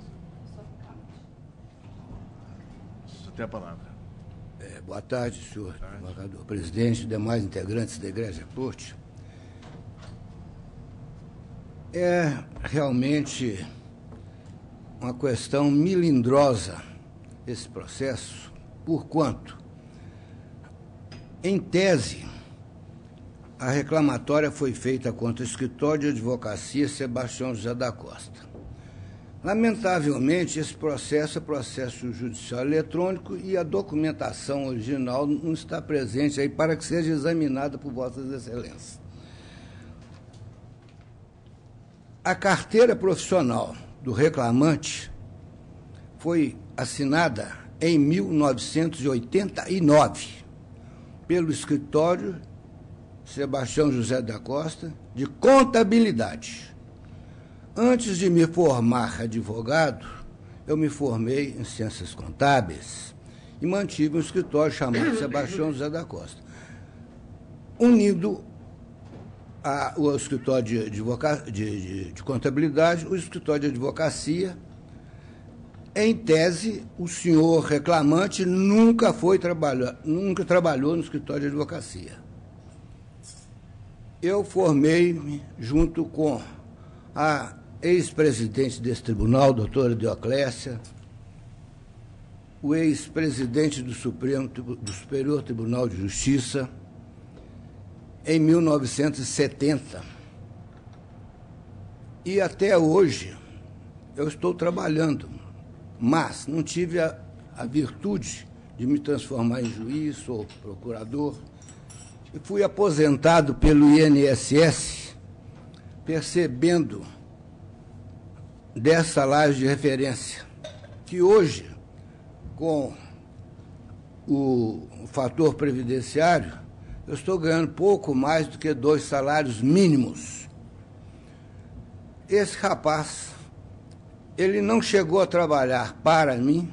Só tem a palavra. Boa tarde, senhor embargador presidente e demais integrantes da Igreja Corte. É realmente uma questão melindrosa esse processo, porquanto, em tese, a reclamatória foi feita contra o escritório de advocacia Sebastião José da Costa. Lamentavelmente, esse processo é processo judicial eletrônico e a documentação original não está presente aí para que seja examinada por Vossas Excelências. A carteira profissional do reclamante foi assinada em 1989 pelo escritório Sebastião José da Costa de Contabilidade. Antes de me formar advogado, eu me formei em Ciências Contábeis e mantive um escritório chamado Sebastião José da Costa. Unindo o escritório de contabilidade, o escritório de advocacia, em tese, o senhor reclamante nunca trabalhou no escritório de advocacia. Eu formei-me junto com a ex-presidente desse tribunal, doutora Dioclésia, o ex-presidente do Superior Tribunal de Justiça, em 1970. E até hoje eu estou trabalhando, mas não tive a virtude de me transformar em juiz ou procurador. E fui aposentado pelo INSS, percebendo 10 salários de referência, que hoje, com o fator previdenciário, eu estou ganhando pouco mais do que 2 salários mínimos. Esse rapaz, ele não chegou a trabalhar para mim,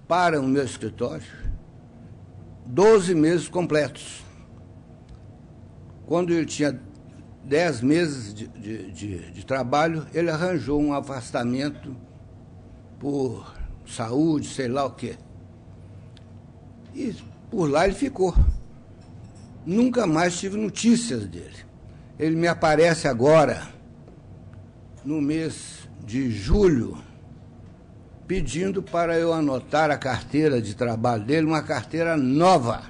para o meu escritório, 12 meses completos. Quando ele tinha 10 meses de trabalho, ele arranjou um afastamento por saúde, sei lá o quê. E por lá ele ficou. Nunca mais tive notícias dele. Ele me aparece agora, no mês de julho, pedindo para eu anotar a carteira de trabalho dele, uma carteira nova.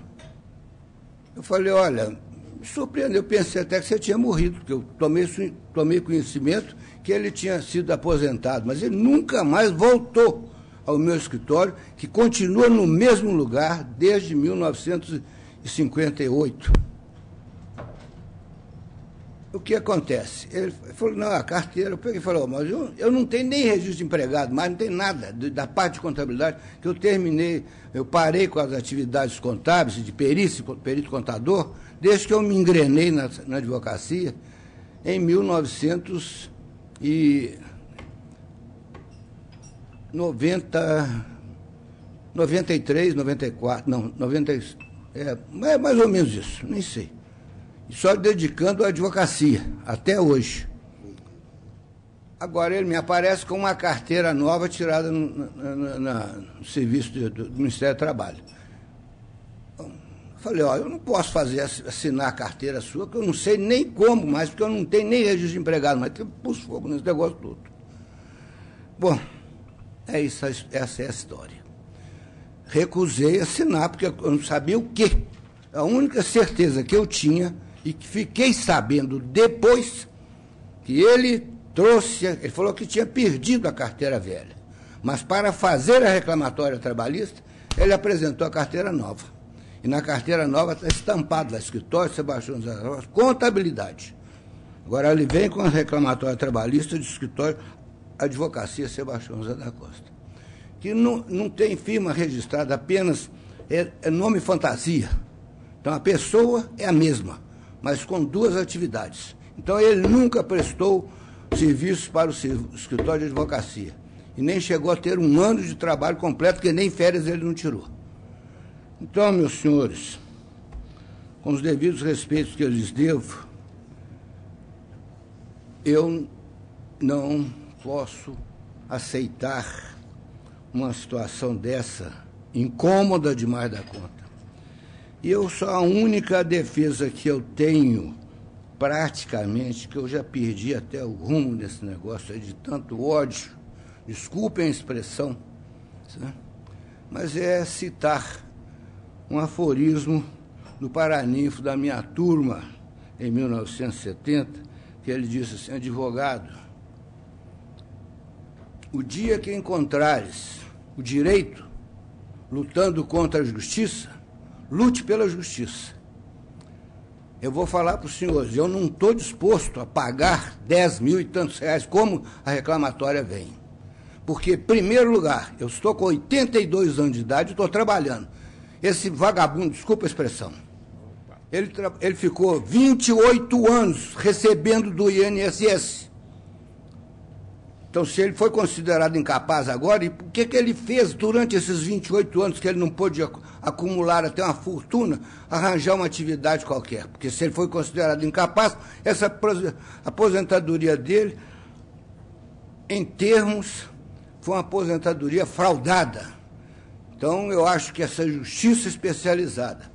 Eu falei, olha, me surpreendeu, eu pensei até que você tinha morrido, porque eu tomei conhecimento que ele tinha sido aposentado, mas ele nunca mais voltou ao meu escritório, que continua no mesmo lugar desde 1958. O que acontece? Ele falou, não, a carteira, eu peguei e falei, mas eu não tenho nem registro de empregado, mas não tem nada da parte de contabilidade, que eu terminei, eu parei com as atividades contábeis, de perito contador, desde que eu me engrenei na advocacia, em 93, 94, não, 90, é mais ou menos isso, nem sei. Só dedicando à advocacia, até hoje. Agora ele me aparece com uma carteira nova tirada no serviço do Ministério do Trabalho. Bom, falei, ó, eu não posso assinar a carteira sua, que eu não sei nem como mais, porque eu não tenho nem registro de empregado, mas eu pus fogo nesse negócio todo. Bom, é isso, essa é a história. Recusei assinar, porque eu não sabia o quê. A única certeza que eu tinha, e que fiquei sabendo depois, que ele falou que tinha perdido a carteira velha. Mas para fazer a reclamatória trabalhista, ele apresentou a carteira nova. E na carteira nova está estampado lá, escritório Sebastião José da Costa, contabilidade. Agora ele vem com a reclamatória trabalhista de escritório Advocacia Sebastião José da Costa. Que não tem firma registrada, apenas é nome fantasia. Então a pessoa é a mesma, mas com duas atividades. Então ele nunca prestou serviços para o escritório de advocacia. E nem chegou a ter um ano de trabalho completo, que nem férias ele não tirou. Então, meus senhores, com os devidos respeitos que eu lhes devo, eu não posso aceitar uma situação dessa, incômoda demais da conta. E a única defesa que eu tenho, praticamente, que eu já perdi até o rumo desse negócio, de tanto ódio, desculpem a expressão, né? Mas é citar um aforismo do paraninfo da minha turma, em 1970, que ele disse assim: advogado, o dia que encontrares o direito lutando contra a justiça, lute pela justiça. Eu vou falar para os senhores, eu não estou disposto a pagar 10 mil e tantos reais, como a reclamatória vem. Porque, em primeiro lugar, eu estou com 82 anos de idade e estou trabalhando. Esse vagabundo, desculpa a expressão, ele ficou 28 anos recebendo do INSS. Então, se ele foi considerado incapaz agora, e por que ele fez durante esses 28 anos que ele não pôde acumular até uma fortuna, arranjar uma atividade qualquer? Porque se ele foi considerado incapaz, essa aposentadoria dele, em termos, foi uma aposentadoria fraudada. Então, eu acho que essa justiça especializada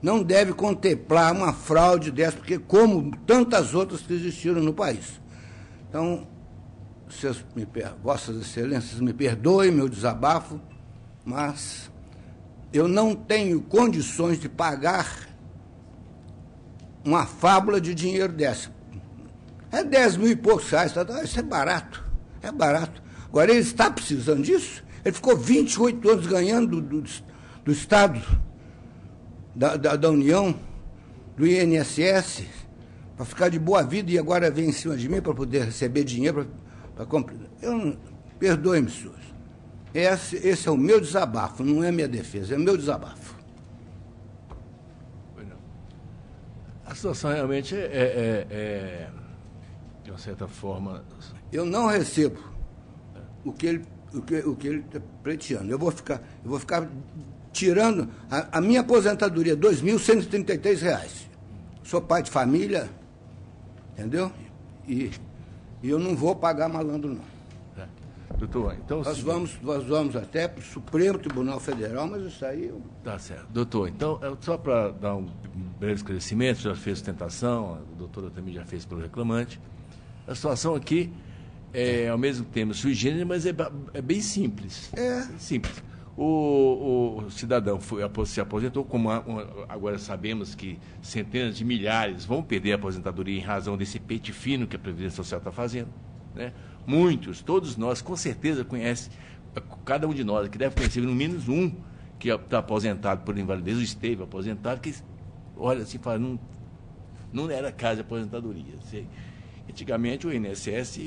não deve contemplar uma fraude dessa, porque como tantas outras que existiram no país. Então, Vossas Excelências me perdoem meu desabafo, mas eu não tenho condições de pagar uma fábula de dinheiro dessa. É 10 mil e poucos reais, isso é barato, é barato. Agora, ele está precisando disso? Ele ficou 28 anos ganhando do Estado, da União, do INSS, para ficar de boa vida, e agora vem em cima de mim para poder receber dinheiro para comprar. Perdoe-me, senhores. Esse é o meu desabafo, não é minha defesa, é meu desabafo. A situação realmente de uma certa forma... Eu não recebo o que ele está pleiteando. Eu vou ficar tirando a minha aposentadoria, R$ 2.133. Sou pai de família, entendeu? E eu não vou pagar malandro, não. Doutor, então... Nós vamos até para o Supremo Tribunal Federal, mas isso aí... Tá certo. Doutor, então, só para dar um breve esclarecimento, já fez sustentação, a doutora também já fez pelo reclamante. A situação aqui é, ao mesmo tempo, sui generis, mas é bem simples. Simples. O cidadão se aposentou, como agora sabemos que centenas de milhares vão perder a aposentadoria em razão desse pente fino que a Previdência Social está fazendo, né? Muitos, todos nós, com certeza conhecem, cada um de nós que deve conhecer no menos um que está aposentado por invalidez, ou esteve aposentado, que olha assim, fala, não era casa de aposentadoria. Antigamente o INSS,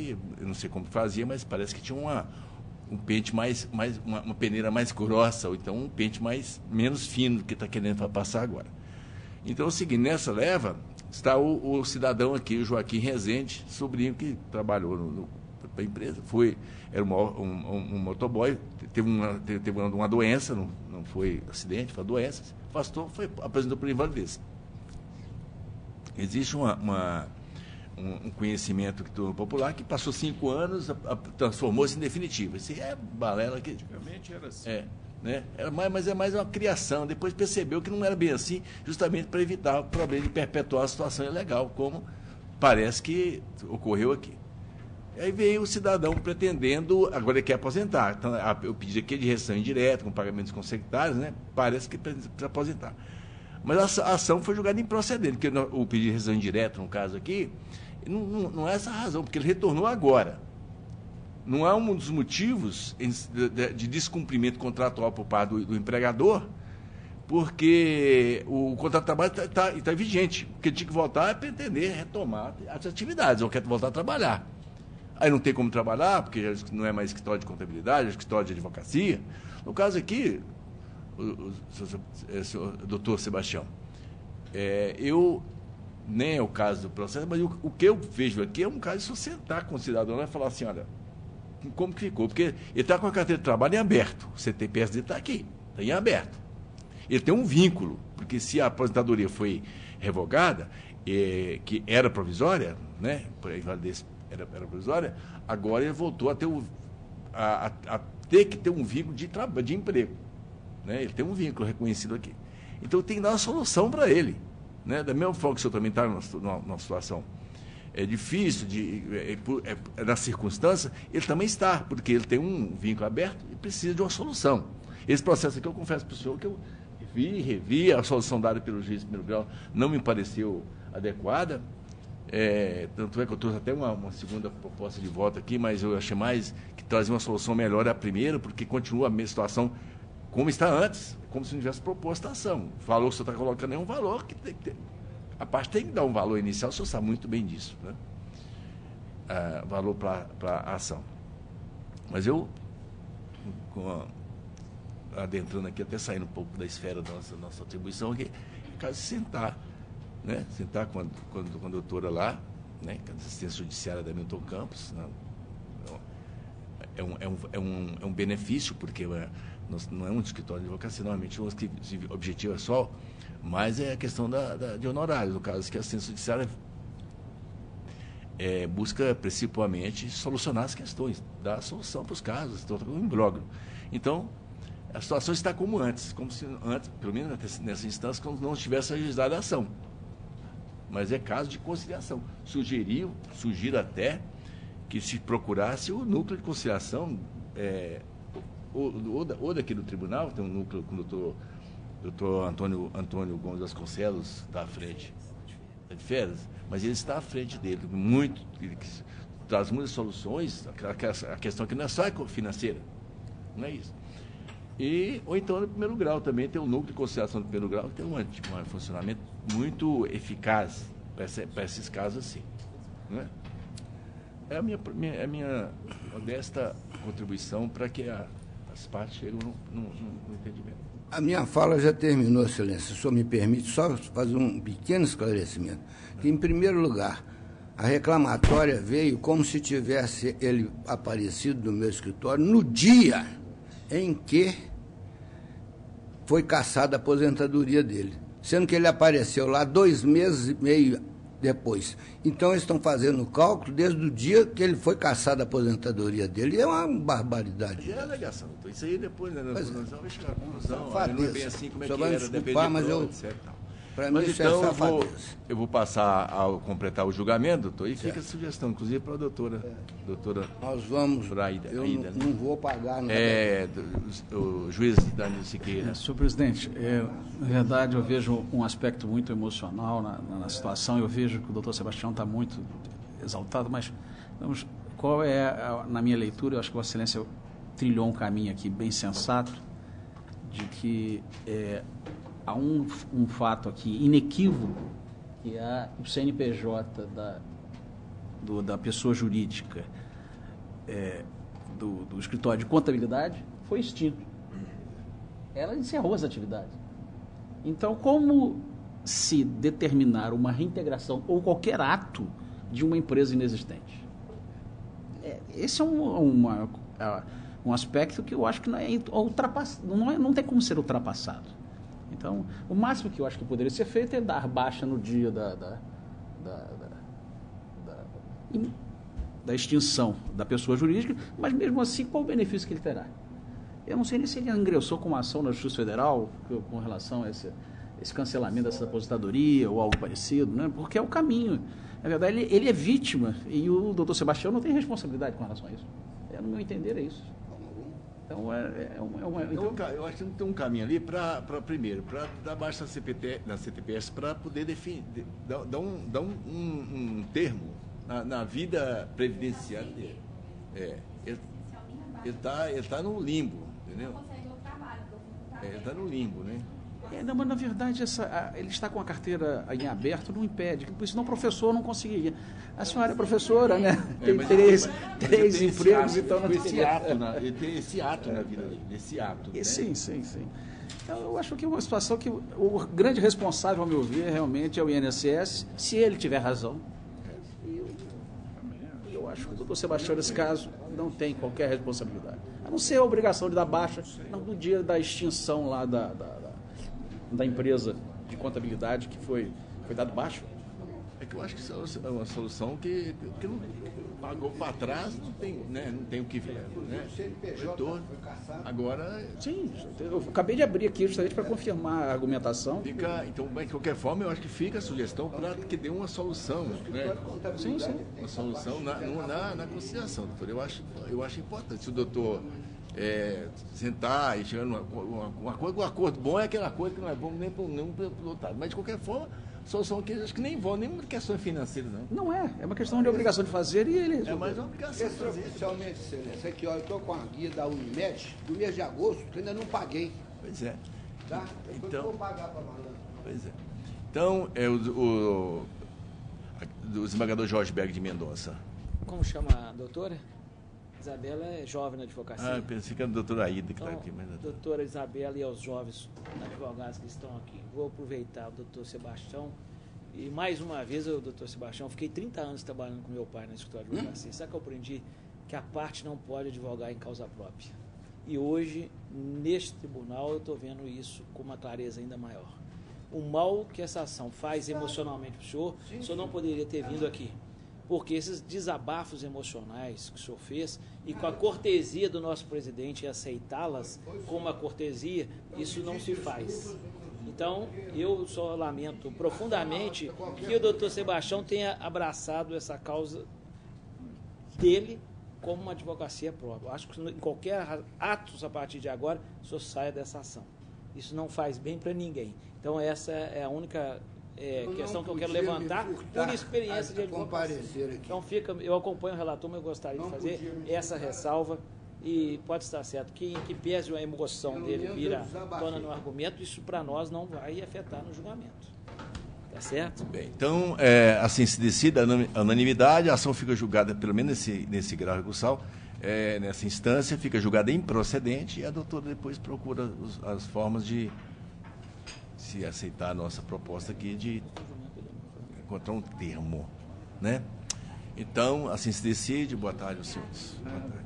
eu não sei como fazia, mas parece que tinha um pente uma peneira mais grossa, ou então um pente menos fino do que está querendo passar agora. Então é o seguinte, nessa leva está o cidadão aqui, o Joaquim Rezende, sobrinho que trabalhou para a empresa, era um motoboy, teve uma doença, não foi acidente, foi doença, afastou, apresentou por invalidez. Existe um conhecimento popular que passou 5 anos, transformou-se em definitivo. Isso é balela que... Antigamente era assim. né? Mas é mais uma criação. Depois percebeu que não era bem assim, justamente para evitar o problema de perpetuar a situação ilegal, como parece que ocorreu aqui. Aí veio o cidadão pretendendo, agora ele quer aposentar. Então, eu pedi aqui de restrição indireta, com pagamentos consectários, né? Parece que precisa aposentar. Mas a ação foi julgada improcedente, porque o pedido de restrição indireta, no caso aqui, não é essa a razão, porque ele retornou agora. Não é um dos motivos de descumprimento contratual por parte do empregador, porque o contrato de trabalho está vigente. O que ele tinha que voltar é pretender retomar as atividades, ou quer voltar a trabalhar. Aí não tem como trabalhar, porque já não é mais escritório de contabilidade, é escritório de advocacia. No caso aqui, doutor Sebastião, nem é o caso do processo, mas o que eu vejo aqui é um caso de se você sentar com o cidadão e falar assim, olha, como que ficou? Porque ele está com a carteira de trabalho em aberto, o CTPS dele está aqui, está em aberto. Ele tem um vínculo, porque se a aposentadoria foi revogada, que era provisória, né, por aí era provisória, agora ele voltou a ter ter que ter um vínculo de emprego, né? Ele tem um vínculo reconhecido aqui. Então tem que dar uma solução para ele, né? Da mesma forma que o senhor também está numa situação difícil, na circunstância, ele também está, porque ele tem um vínculo aberto e precisa de uma solução. Esse processo aqui, eu confesso para o senhor que eu revi, a solução dada pelo juiz de primeiro grau não me pareceu adequada. Tanto é que eu trouxe até uma segunda proposta de voto aqui, mas eu achei mais que trazer uma solução melhor a primeira, porque continua a mesma situação como está antes, como se não tivesse proposta a ação. O valor que o senhor está colocando é um valor que tem que ter. A parte tem que dar um valor inicial, o senhor sabe muito bem disso, né? Valor para a ação. Mas eu, adentrando aqui, até saindo um pouco da esfera da nossa atribuição, aqui, é caso de sentar. Né? Sentar com a doutora lá, né? Com a assistência judiciária da Milton Campos, né? É um benefício, porque não é um escritório de advocacia, normalmente o objetivo é só, mas é a questão de honorários, no caso que a assistência judiciária busca principalmente solucionar as questões, dar solução para os casos, um imbróglio. Então, a situação está como antes, como se antes, pelo menos nessa instância, como não tivesse registrado a ação. Mas é caso de conciliação. Sugiro até que se procurasse o núcleo de conciliação, ou daqui do tribunal, tem um núcleo com o doutor Antônio Gomes Vasconcelos, está à frente, de férias, mas ele está à frente dele, ele traz muitas soluções. A questão aqui não é só financeira, não é isso. Ou então no primeiro grau também tem um núcleo de conciliação do primeiro grau que tem um funcionamento muito eficaz para esses casos assim, né? É a minha modesta contribuição para que as partes cheguem no entendimento. A minha fala já terminou, Excelência. O senhor me permite só fazer um pequeno esclarecimento. Que, em primeiro lugar, a reclamatória veio como se tivesse ele aparecido no meu escritório no dia em que foi cassada a aposentadoria dele, sendo que ele apareceu lá 2 meses e meio depois. Então, eles estão fazendo o cálculo desde o dia que ele foi cassada a aposentadoria dele. É uma barbaridade. E é a alegação. Então, isso aí depois, né, vai chegar à conclusão. Não é bem assim como é que era, desculpar, mas eu... etc. Mas então eu vou passar a completar o julgamento, doutor, e fica a sugestão, inclusive para a doutora. Nós vamos. Aida, não vou pagar. O juiz Danilo Siqueira. Senhor presidente, na verdade eu vejo um aspecto muito emocional na situação. Eu vejo que o doutor Sebastião está muito exaltado, mas qual é, na minha leitura, eu acho que Vossa Excelência trilhou um caminho aqui bem sensato, de que há um fato aqui inequívoco, que é o CNPJ da pessoa jurídica do escritório de contabilidade foi extinto. Ela encerrou as atividades. Então, como se determinar uma reintegração ou qualquer ato de uma empresa inexistente? Esse é um aspecto que eu acho que não tem como ser ultrapassado. Então, o máximo que eu acho que poderia ser feito é dar baixa no dia da extinção da pessoa jurídica, mas mesmo assim, qual o benefício que ele terá? Eu não sei nem se ele ingressou com uma ação na Justiça Federal com relação a esse cancelamento dessa aposentadoria ou algo parecido, né? Porque é o caminho. Na verdade, ele é vítima e o doutor Sebastião não tem responsabilidade com relação a isso. No meu entender, é isso. Então, eu acho que não tem um caminho ali primeiro, para dar baixa na CTPS para poder definir, dar um termo na vida previdenciária dele. Ele está no limbo, entendeu? Ele está no limbo, né? Não, mas na verdade ele está com a carteira em aberto, não impede, porque senão o professor não conseguiria. A senhora é professora, né? Tem três empregos, então não tem. Ele tem esse ato na vida dele, esse ato. Né? Sim. Então, eu acho que é uma situação que o grande responsável, ao meu ver, realmente é o INSS, se ele tiver razão. E eu acho que o doutor Sebastião, nesse caso, não tem qualquer responsabilidade. A não ser a obrigação de dar baixa no dia da extinção lá da empresa de contabilidade que foi dado baixo. É que eu acho que isso é uma solução que não pagou para trás, não tem o que ver, né? Retorno. Agora... Sim, eu acabei de abrir aqui justamente para confirmar a argumentação. Então, de qualquer forma, eu acho que fica a sugestão para que dê uma solução, né? Sim. Uma solução na conciliação, doutor. Eu acho importante. Se o doutor sentar e chegar num acordo bom é aquele acordo que não é bom nem para um outro lado. Mas, de qualquer forma, solução que acho que nem vão, nem uma questão financeira, não. Não é uma questão de obrigação de fazer e ele... É mais uma obrigação de fazer. Oficialmente, excelência, aqui, olha, eu estou com a guia da Unimed do mês de agosto, que ainda não paguei. Pois é. Tá? Depois eu vou pagar para malandro. Pois é. Então, o desembargador Jorge Berg de Mendonça. Como chama a doutora? Isabela é jovem na advocacia. Pensei que era a doutora Aida que está aqui. Mas... Doutora Isabela e aos jovens advogados que estão aqui. Vou aproveitar o doutor Sebastião. E mais uma vez, o doutor Sebastião, fiquei 30 anos trabalhando com meu pai na escritório de advocacia. Sabe que eu aprendi? Que a parte não pode advogar em causa própria. E hoje, neste tribunal, eu estou vendo isso com uma clareza ainda maior. O mal que essa ação faz emocionalmente para o senhor não poderia ter vindo aqui. Porque esses desabafos emocionais que o senhor fez, e com a cortesia do nosso presidente em aceitá-las como uma cortesia, isso não se faz. Então, eu só lamento profundamente que o doutor Sebastião tenha abraçado essa causa dele como uma advocacia própria. Eu acho que em qualquer ato, a partir de agora, o senhor saia dessa ação. Isso não faz bem para ninguém. Então, essa é a única... questão que eu quero levantar por experiência de advocacia. Então eu acompanho o relator, mas eu gostaria de fazer essa ressalva e pode estar certo que pese a emoção dele vir à tona no argumento, isso para nós não vai afetar no julgamento. Tá certo? Bem, então, assim se decide a unanimidade, a ação fica julgada, pelo menos nesse grau recursal, nessa instância, fica julgada improcedente e a doutora depois procura as formas de se aceitar a nossa proposta aqui de encontrar um termo, né? Então, assim se decide. Boa tarde aos senhores. Boa tarde.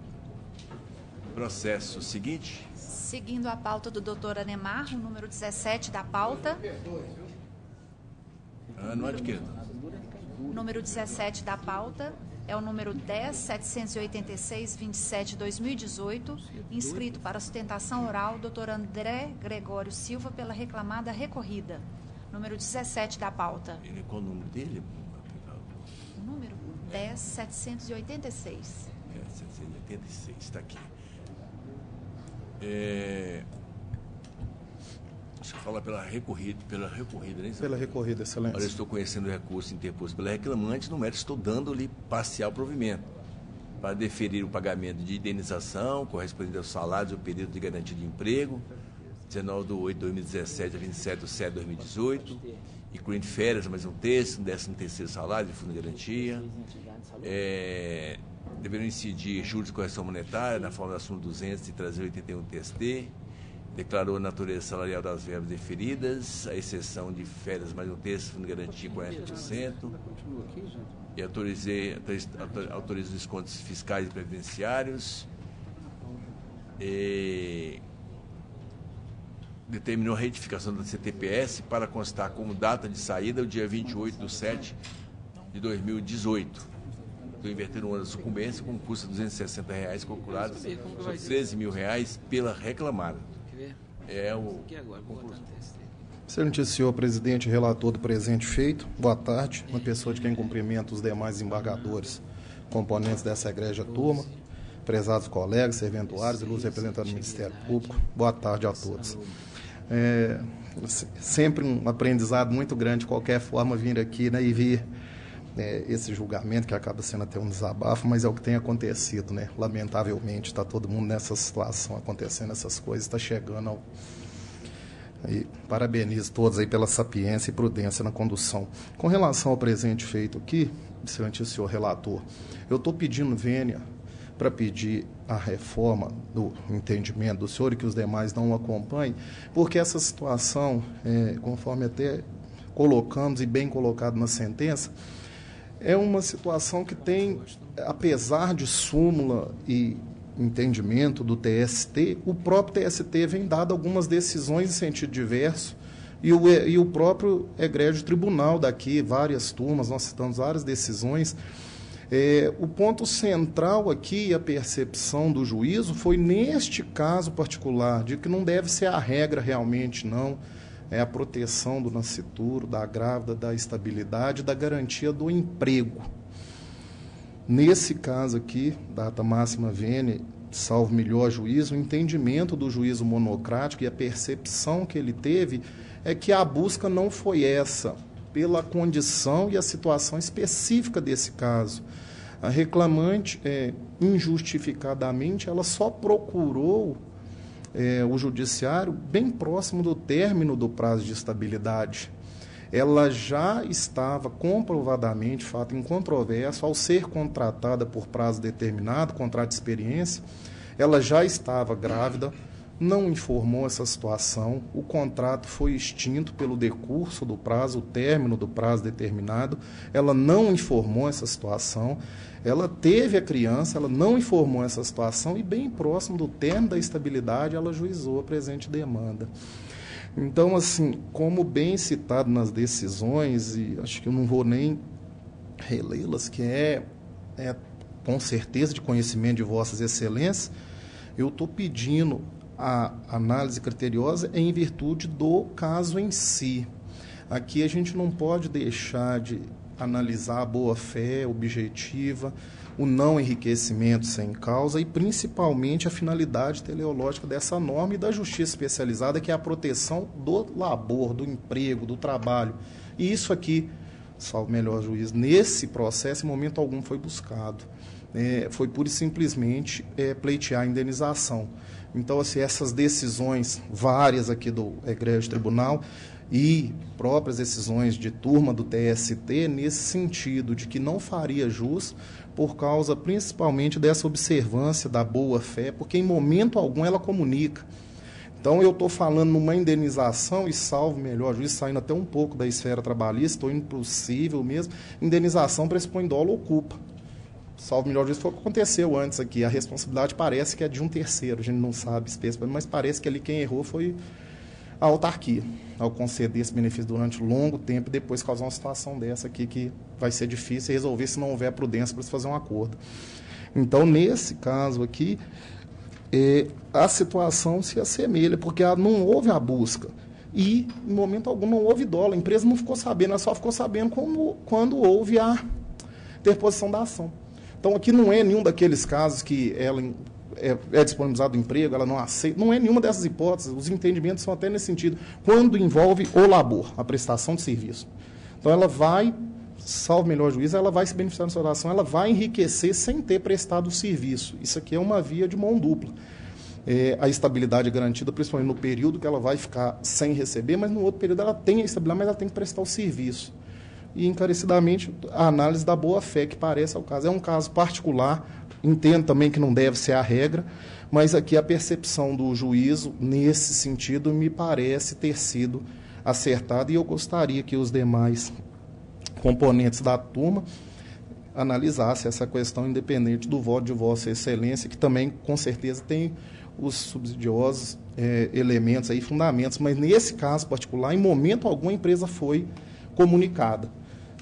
Processo seguinte. Seguindo a pauta do doutor Anemar, o número 17 da pauta. Não adquirido. O número 17 da pauta é o número 10.786.27/2018, inscrito para sustentação oral, Dr. André Gregório Silva, pela reclamada recorrida. Número 17 da pauta. Qual o número dele? O número 10.786. 786, está aqui. Você fala pela recorrida, né? Pela recorrida, excelência. Olha, eu estou conhecendo o recurso interposto pela reclamante, no mérito estou dando-lhe parcial provimento para deferir o pagamento de indenização correspondente aos salários do período de garantia de emprego, 19/8/2017 a 27/7/2018, incluindo férias, mais um terço, 13º salário de fundo de garantia. Deverão incidir juros de correção monetária na forma da súmula 281 TST. Declarou a natureza salarial das verbas deferidas, a exceção de férias mais um terço, fundo de garantia 40%. E autorizo os descontos fiscais e previdenciários. Determinou a retificação da CTPS para constar como data de saída o dia 28/7/2018. Estou invertendo o ano da sucumbência com um custo de R$260 calculado sobre R$13.000 pela reclamada. É o concurso. Excelentíssimo senhor presidente e relator do presente feito, boa tarde. Uma pessoa de quem cumprimento os demais embargadores, componentes dessa egrégia turma, prezados colegas, serventuários e luz representantes do Ministério Público, boa tarde a todos. Sempre um aprendizado muito grande, de qualquer forma, vir aqui, né, e vir esse julgamento, que acaba sendo até um desabafo, mas é o que tem acontecido, né? Lamentavelmente, está todo mundo nessa situação, acontecendo essas coisas, está chegando ao... E parabenizo todos aí pela sapiência e prudência na condução. Com relação ao presente feito aqui, excelentíssimo senhor relator, eu estou pedindo vênia para pedir a reforma do entendimento do senhor e que os demais não o acompanhem, porque essa situação, conforme até colocamos e bem colocado na sentença, é uma situação que tem, apesar de súmula e entendimento do TST, o próprio TST vem dado algumas decisões em sentido diverso e o próprio egrégio tribunal daqui, várias turmas, nós citamos várias decisões. O ponto central aqui, a percepção do juízo, foi neste caso particular, de que não deve ser a regra realmente, não. É a proteção do nascituro, da grávida, da estabilidade, da garantia do emprego. Nesse caso aqui, data máxima vênia, salvo melhor juízo, o entendimento do juízo monocrático e a percepção que ele teve é que a busca não foi essa, pela condição e a situação específica desse caso. A reclamante, injustificadamente, ela só procurou o judiciário bem próximo do término do prazo de estabilidade. Ela já estava comprovadamente, fato incontroverso, ao ser contratada por prazo determinado, contrato de experiência, ela já estava grávida, não informou essa situação, o contrato foi extinto pelo decurso do prazo, o término do prazo determinado, ela não informou essa situação, ela teve a criança, ela não informou essa situação e bem próximo do término da estabilidade ela juizou a presente demanda. Então, assim, como bem citado nas decisões, e acho que eu não vou nem relê-las, que é com certeza de conhecimento de vossas excelências, eu estou pedindo a análise criteriosa em virtude do caso em si. Aqui a gente não pode deixar de analisar a boa-fé objetiva, o não enriquecimento sem causa e, principalmente, a finalidade teleológica dessa norma e da justiça especializada, que é a proteção do labor, do emprego, do trabalho. E isso aqui, salvo melhor juízo, nesse processo, em momento algum foi buscado. Foi pura e simplesmente pleitear a indenização. Então, assim, essas decisões várias aqui do egrégio tribunal e próprias decisões de turma do TST, nesse sentido de que não faria jus por causa principalmente dessa observância da boa-fé, porque em momento algum ela comunica. Então, eu estou falando numa indenização, e salvo melhor juízo, saindo até um pouco da esfera trabalhista, estou indo para o cível mesmo, indenização pressupõe dolo ou culpa. Salvo melhor juízo, foi o que aconteceu antes aqui. A responsabilidade parece que é de um terceiro, a gente não sabe especificamente, mas parece que ali quem errou foi a autarquia, ao conceder esse benefício durante longo tempo e depois causar uma situação dessa aqui que vai ser difícil resolver se não houver prudência para se fazer um acordo. Então, nesse caso aqui, a situação se assemelha, porque não houve a busca e, em momento algum, não houve dolo. A empresa não ficou sabendo, ela só ficou sabendo quando houve a interposição da ação. Então, aqui não é nenhum daqueles casos que ela é disponibilizado o emprego, ela não aceita, não é nenhuma dessas hipóteses, os entendimentos são até nesse sentido, quando envolve o labor, a prestação de serviço. Então, ela vai, salvo melhor juízo, ela vai se beneficiar da sua ação, ela vai enriquecer sem ter prestado o serviço. Isso aqui é uma via de mão dupla. A estabilidade é garantida, principalmente no período que ela vai ficar sem receber, mas no outro período ela tem a estabilidade, mas ela tem que prestar o serviço. E, encarecidamente, a análise da boa-fé, que parece ao caso. É um caso particular, entendo também que não deve ser a regra, mas aqui a percepção do juízo, nesse sentido, me parece ter sido acertada, e eu gostaria que os demais componentes da turma analisassem essa questão, independente do voto de Vossa Excelência, que também, com certeza, tem os subsidiosos elementos aí, fundamentos, mas nesse caso particular, em momento algum, a empresa foi comunicada.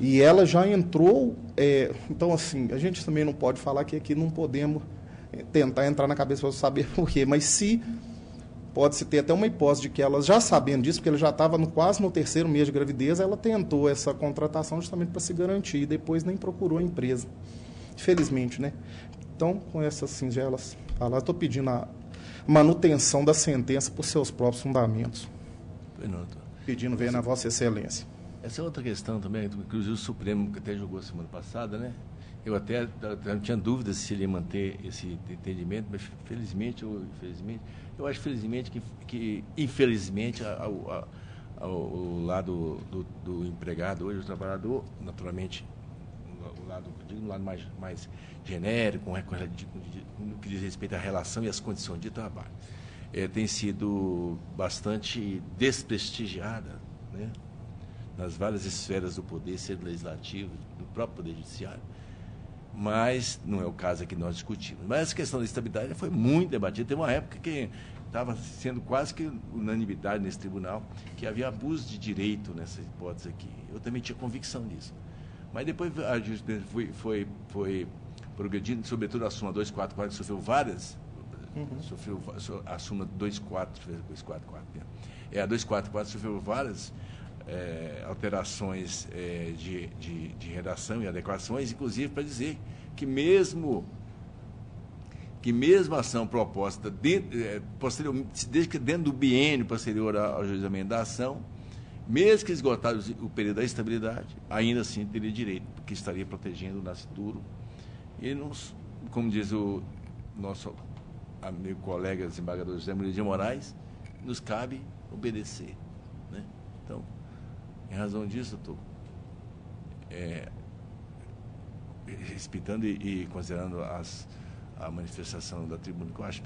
E ela já entrou, então assim, a gente também não pode falar que aqui não podemos tentar entrar na cabeça para saber por quê, mas se pode-se ter até uma hipótese de que ela, já sabendo disso, porque ela já estava quase no 3º mês de gravidez, ela tentou essa contratação justamente para se garantir, e depois nem procurou a empresa, infelizmente, né? Então, com essas singelas palavras, estou pedindo a manutenção da sentença por seus próprios fundamentos. Pedindo ver na Vossa Excelência. Essa é outra questão também, inclusive o Supremo, que até julgou semana passada, né? Eu até tinha dúvidas se ele ia manter esse entendimento, mas felizmente ou infelizmente, eu acho felizmente que infelizmente, o lado do empregado hoje, o trabalhador, naturalmente, o lado mais genérico, no que diz respeito à relação e às condições de trabalho, tem sido bastante desprestigiada, né? Nas várias esferas do poder, seja legislativo, do próprio poder judiciário, mas não é o caso aqui que nós discutimos. Mas essa questão da estabilidade foi muito debatida. Teve uma época que estava sendo quase que unanimidade nesse tribunal, que havia abuso de direito nessa hipótese aqui. Eu também tinha convicção disso. Mas depois a justiça foi progredindo, sobretudo a súmula 244, que sofreu várias, sofreu a súmula 244, a 244 sofreu várias alterações de redação e adequações, inclusive para dizer que mesmo a ação proposta posteriormente, desde que dentro do biênio posterior ao juizamento da ação, mesmo que esgotado o período da estabilidade, ainda assim teria direito, porque estaria protegendo o nascituro. E, como diz o nosso amigo colega desembargador José Murilo de Moraes, nos cabe obedecer, né? Então, em razão disso, doutor, respeitando e considerando a manifestação da tribuna, que eu acho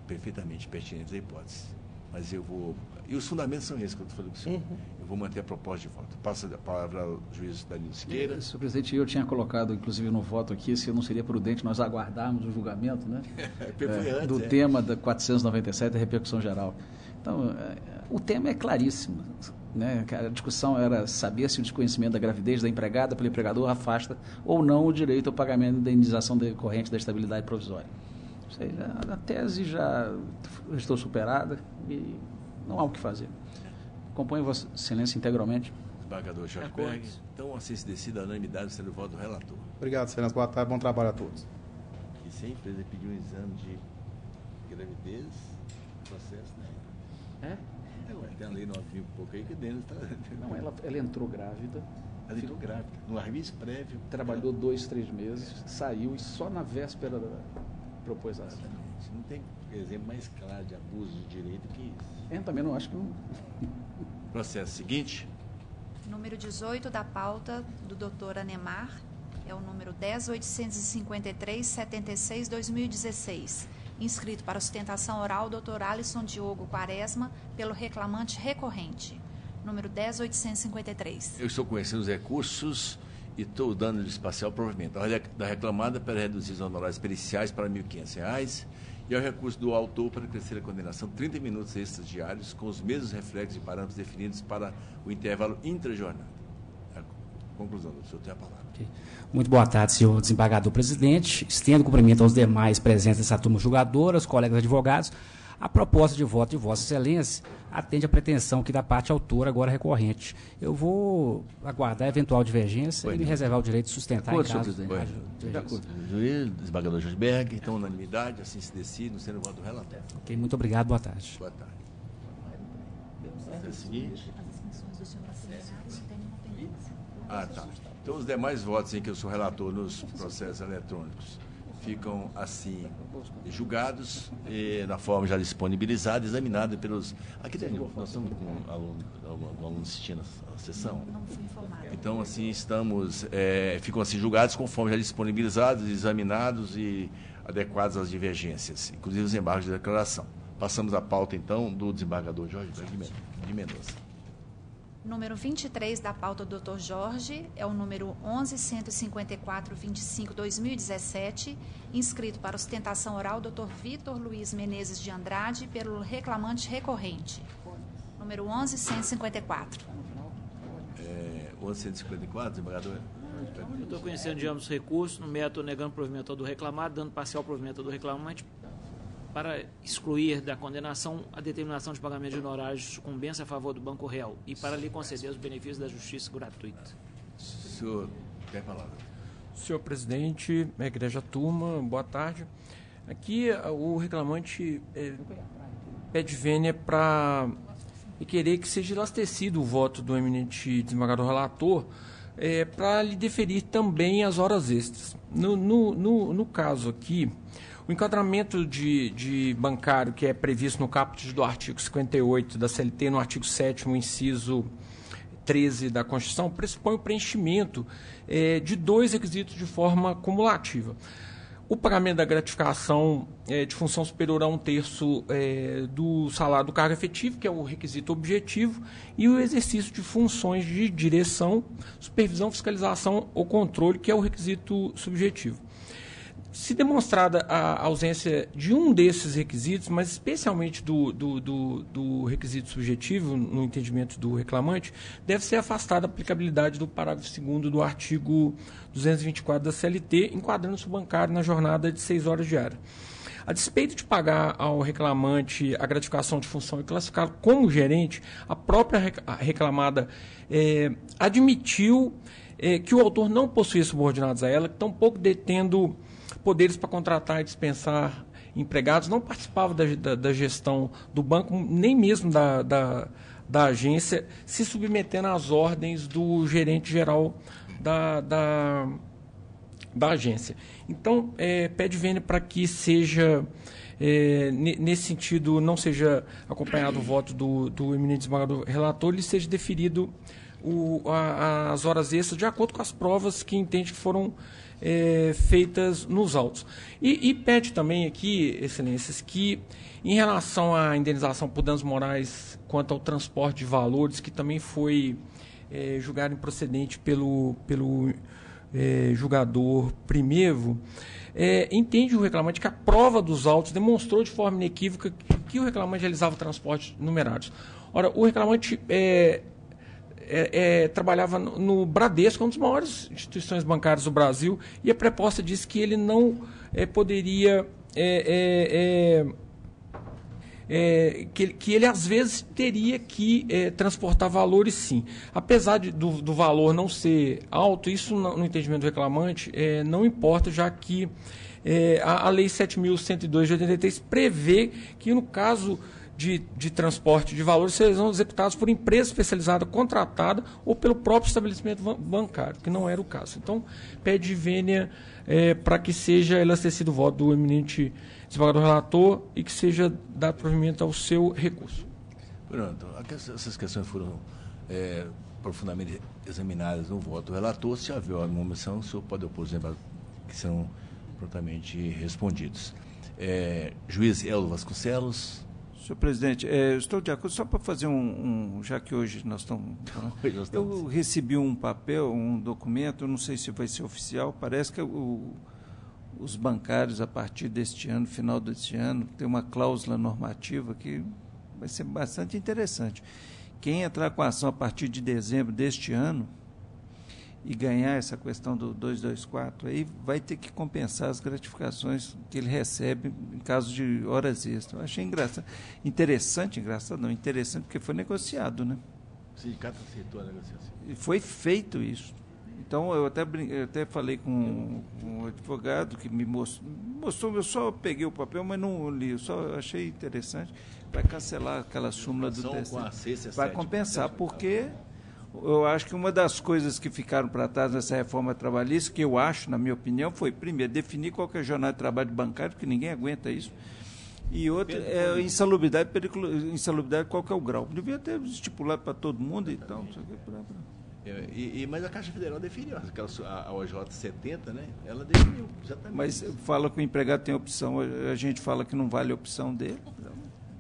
perfeitamente pertinente a hipótese. Mas eu vou... E os fundamentos são esses que eu estou falando para o senhor. Eu vou manter a proposta de voto. Passo a palavra ao juiz Danilo Siqueira. Senhor presidente, eu tinha colocado, inclusive, no voto aqui, se não seria prudente nós aguardarmos o julgamento, né? Do tema da 497, da repercussão geral. Então, o tema é claríssimo, né? A discussão era saber se o desconhecimento da gravidez da empregada pelo empregador afasta ou não o direito ao pagamento da indenização decorrente da estabilidade provisória. Ou seja, a tese já estou superada e não há o que fazer. Acompanho Vossa Excelência integralmente. Desembargador Jorge Berg. Então, assim se decida a unanimidade sendo o voto do relator. Obrigado, Excelência. Boa tarde, bom trabalho a todos. E se a empresa pedir um exame de gravidez, processo, né? Tem a lei 9.000 e pouco aí que dentro está... Não, ela entrou grávida. Ela entrou grávida, no aviso prévio. Trabalhou 2, 3 meses, saiu e só na véspera propôs a ação. Não tem exemplo mais claro de abuso de direito que isso. Eu também não acho que não. Processo seguinte. Número 18 da pauta do doutor Anemar, é o número 10.853.76/2016. Inscrito para sustentação oral, Dr. Alisson Diogo Quaresma, pelo reclamante recorrente. Número 10.853. Eu estou conhecendo os recursos e estou dando-lhe espacial provimento. A ordem da reclamada para reduzir os honorários periciais para R$ 1.500 e ao recurso do autor para crescer a condenação 30 minutos extras diários com os mesmos reflexos e parâmetros definidos para o intervalo intrajornada. A conclusão, do senhor tem a palavra. Okay. Muito boa tarde, senhor desembargador presidente. Estendo cumprimento aos demais presentes nessa turma julgadora, os colegas advogados. A proposta de voto de Vossa Excelência atende à pretensão que da parte autora, agora recorrente. Eu vou aguardar a eventual divergência e me reservar o direito de sustentar em caso de acordo. Juiz, desembargador Jorge Berg, então unanimidade, assim se decide, no sendo o voto do relator. Ok, muito obrigado, boa tarde. Boa tarde. É o seguinte. Tá. Então, os demais votos em que eu sou relator nos processos eletrônicos ficam assim julgados na forma já disponibilizada, examinada pelos... Aqui dentro, nós estamos com um aluno assistindo a sessão. Não fui informada. Então, assim, ficam assim julgados conforme já disponibilizados, examinados e adequados às divergências, inclusive os embargos de declaração. Passamos a pauta, então, do desembargador Jorge de Mendonça. Número 23 da pauta do Dr. Jorge é o número 11.154.25/2017, inscrito para sustentação oral Dr. Vitor Luiz Menezes de Andrade, pelo reclamante recorrente. Número 11.154. O 154, desembargador? Eu estou conhecendo de ambos os recursos, no mérito negando provimento do reclamado, dando parcial provimento do reclamante, para excluir da condenação a determinação de pagamento de honorários de sucumbência a favor do Banco Real e para lhe conceder os benefícios da justiça gratuita. O senhor tem a palavra. Senhor presidente, igreja turma, boa tarde. Aqui o reclamante pede vênia para querer que seja elastecido o voto do eminente desembargador relator para lhe deferir também as horas extras. No caso aqui, o enquadramento de bancário que é previsto no caput do artigo 58 da CLT, no artigo 7º, inciso 13 da Constituição, pressupõe o preenchimento de 2 requisitos de forma cumulativa. O pagamento da gratificação de função superior a 1/3 do salário do cargo efetivo, que é o requisito objetivo, e o exercício de funções de direção, supervisão, fiscalização ou controle, que é o requisito subjetivo. Se demonstrada a ausência de um desses requisitos, mas especialmente do requisito subjetivo, no entendimento do reclamante, deve ser afastada a aplicabilidade do parágrafo 2º do artigo 224 da CLT, enquadrando-se o bancário na jornada de 6 horas diárias. A despeito de pagar ao reclamante a gratificação de função e classificá-lo como gerente, a própria reclamada admitiu que o autor não possuía subordinados a ela, tampouco detendo poderes para contratar e dispensar empregados, não participava da gestão do banco, nem mesmo da agência, se submetendo às ordens do gerente geral da agência. Então, pede vênia para que seja, nesse sentido, não seja acompanhado o voto do eminente desembargador relator, e seja deferido as horas extras de acordo com as provas que entende que foram feitas nos autos. E pede também aqui, excelências, que em relação à indenização por danos morais quanto ao transporte de valores, que também foi julgado improcedente pelo julgador Primevo, entende o reclamante que a prova dos autos demonstrou de forma inequívoca que o reclamante realizava transportes numerados. Ora, o reclamante trabalhava no Bradesco, uma das maiores instituições bancárias do Brasil, e a proposta diz que ele não poderia, que ele às vezes teria que transportar valores, sim. Apesar do valor não ser alto, isso no entendimento do reclamante não importa, já que a Lei 7.102 de 83 prevê que no caso de transporte de valores serão executados por empresa especializada contratada ou pelo próprio estabelecimento bancário, que não era o caso. Então, pede vênia para que seja elastecido o voto do eminente desembargador relator e que seja dado provimento ao seu recurso. Pronto. Essas questões foram profundamente examinadas no voto do relator. Se haver alguma omissão, o senhor pode opor, que serão prontamente respondidos. Juiz Eldo Vasconcelos. Senhor presidente, estou de acordo, só para fazer já que hoje nós estamos falando, eu recebi um papel, um documento, eu não sei se vai ser oficial, parece que os bancários, a partir deste ano, final deste ano, tem uma cláusula normativa que vai ser bastante interessante. Quem entrar com a ação a partir de dezembro deste ano e ganhar essa questão do 224, aí vai ter que compensar as gratificações que ele recebe em caso de horas extras. Eu achei interessante, porque foi negociado, né? O sindicato aceitou a negociação. E foi feito isso. Então, eu até falei com um advogado que me mostrou, eu só peguei o papel, mas não li, eu só achei interessante. Vai cancelar aquela súmula do TSE. Vai compensar, porque eu acho que uma das coisas que ficaram para trás nessa reforma trabalhista, que eu acho, na minha opinião, foi, primeiro, definir qual que é a jornada de trabalho bancário, porque ninguém aguenta isso, e outra, insalubridade, insalubridade, qual que é o grau. Devia ter estipulado para todo mundo e tal, não sei o que. Mas a Caixa Federal definiu, a OJ 70, né? Ela definiu, exatamente. Mas fala que o empregado tem opção, a gente fala que não vale a opção dele.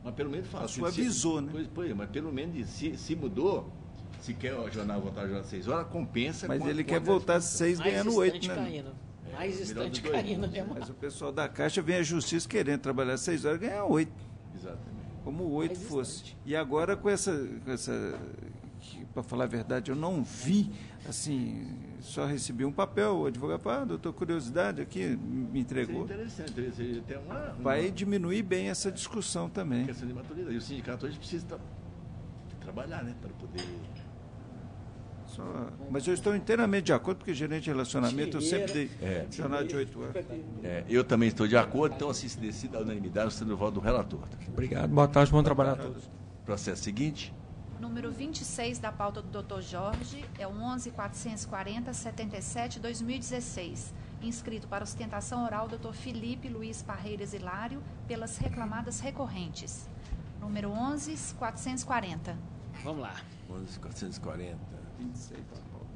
Mas pelo menos fala. A sua avisou, né? Pois, mas pelo menos se mudou. Se quer o jornal voltar às 6 horas, compensa. Mas ele quer voltar às 6 ganhando 8, né? Caindo. Mais instante caindo, né? Mas o pessoal da Caixa vem à Justiça querendo trabalhar às 6 horas e ganhar 8. Exatamente. Como o 8 fosse. E agora com essa para falar a verdade, eu não vi, assim, só recebi um papel, o advogado falou, doutor, curiosidade aqui, me entregou. Seria interessante, tem vai diminuir bem essa discussão também. Questão de maturidade. E o sindicato hoje precisa trabalhar, né, para poder... Mas eu estou inteiramente de acordo, porque gerente de relacionamento eu sempre dei jornada de 8 anos. Eu também estou de acordo, então assim se decide a unanimidade, sendo o voto do relator. Obrigado, boa tarde, bom trabalho a todos. Processo seguinte. Número 26 da pauta do Dr. Jorge é o 11.440.77/2016. Inscrito para ostentação oral, Dr. Felipe Luiz Parreiras Hilário, pelas reclamadas recorrentes. Número 11.440. Vamos lá. 11.440. 26 da pauta.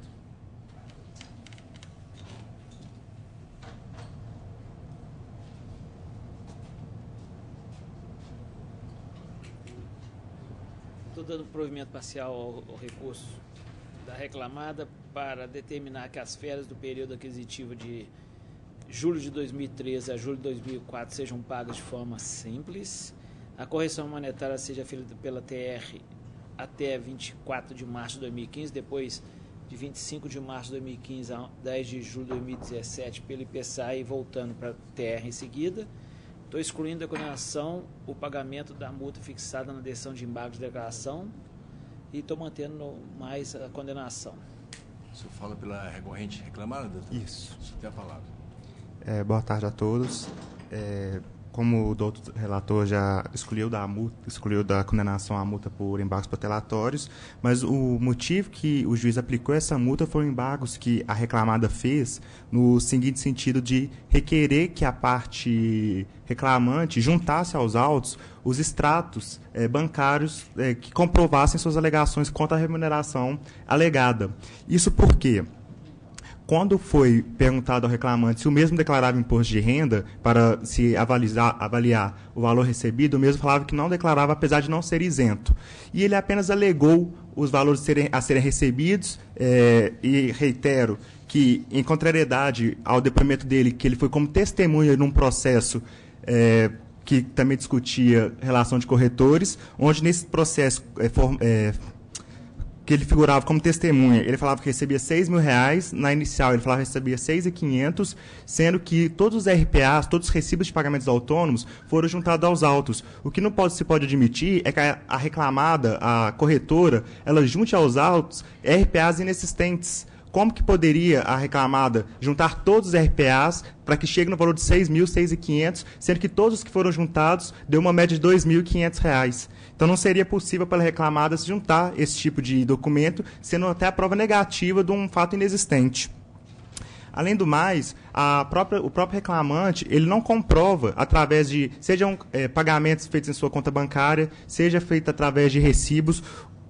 Estou dando provimento parcial ao recurso da reclamada para determinar que as férias do período aquisitivo de julho de 2013 a julho de 2004 sejam pagas de forma simples, a correção monetária seja feita pela TR até 24 de março de 2015, depois de 25 de março de 2015 a 10 de julho de 2017 pelo IPSA e voltando para a TR em seguida. Estou excluindo da condenação o pagamento da multa fixada na decisão de embargo de declaração e estou mantendo mais a condenação. O senhor fala pela recorrente reclamada, doutor? Isso. O senhor tem a palavra. Boa tarde a todos. Como o doutor relator já excluiu da condenação a multa por embargos protelatórios, mas o motivo que o juiz aplicou essa multa foram embargos que a reclamada fez no seguinte sentido de requerer que a parte reclamante juntasse aos autos os extratos bancários que comprovassem suas alegações contra a remuneração alegada. Isso porque, quando foi perguntado ao reclamante se o mesmo declarava imposto de renda para se avaliar o valor recebido, o mesmo falava que não declarava, apesar de não ser isento. E ele apenas alegou os valores a serem recebidos e reitero que, em contrariedade ao depoimento dele, que ele foi como testemunha num processo que também discutia relação de corretores, onde nesse processo que ele figurava como testemunha, ele falava que recebia R$6.000, na inicial ele falava que recebia R$6.500, sendo que todos os RPAs, todos os recibos de pagamentos autônomos foram juntados aos autos. O que não se pode admitir é que a reclamada, a corretora, ela junte aos autos RPAs inexistentes. Como que poderia a reclamada juntar todos os RPAs para que chegue no valor de R$6.000, R$6.500, sendo que todos os que foram juntados deu uma média de R$2.500? Então, não seria possível para a reclamada se juntar esse tipo de documento, sendo até a prova negativa de um fato inexistente. Além do mais, o próprio reclamante ele não comprova através de, sejam pagamentos feitos em sua conta bancária, seja feito através de recibos,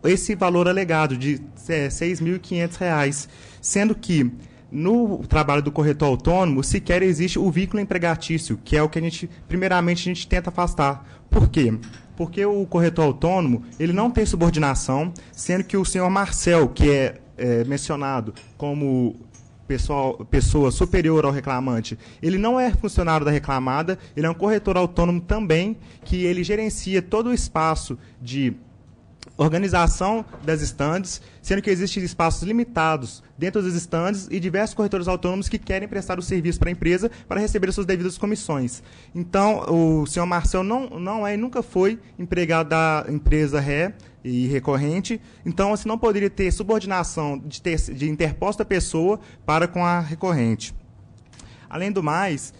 esse valor alegado de R$6.500, sendo que no trabalho do corretor autônomo sequer existe o vínculo empregatício, que é o que primeiramente a gente tenta afastar. Por quê? Porque o corretor autônomo ele não tem subordinação, sendo que o senhor Marcel, que é mencionado como pessoa superior ao reclamante, ele não é funcionário da reclamada, ele é um corretor autônomo também, que ele gerencia todo o espaço de organização das estandes, sendo que existem espaços limitados dentro dos estandes e diversos corretores autônomos que querem prestar o serviço para a empresa para receber as suas devidas comissões. Então, o senhor Marcel não é e nunca foi empregado da empresa ré e recorrente, então assim, não poderia ter subordinação de interposta pessoa para com a recorrente. Além do mais,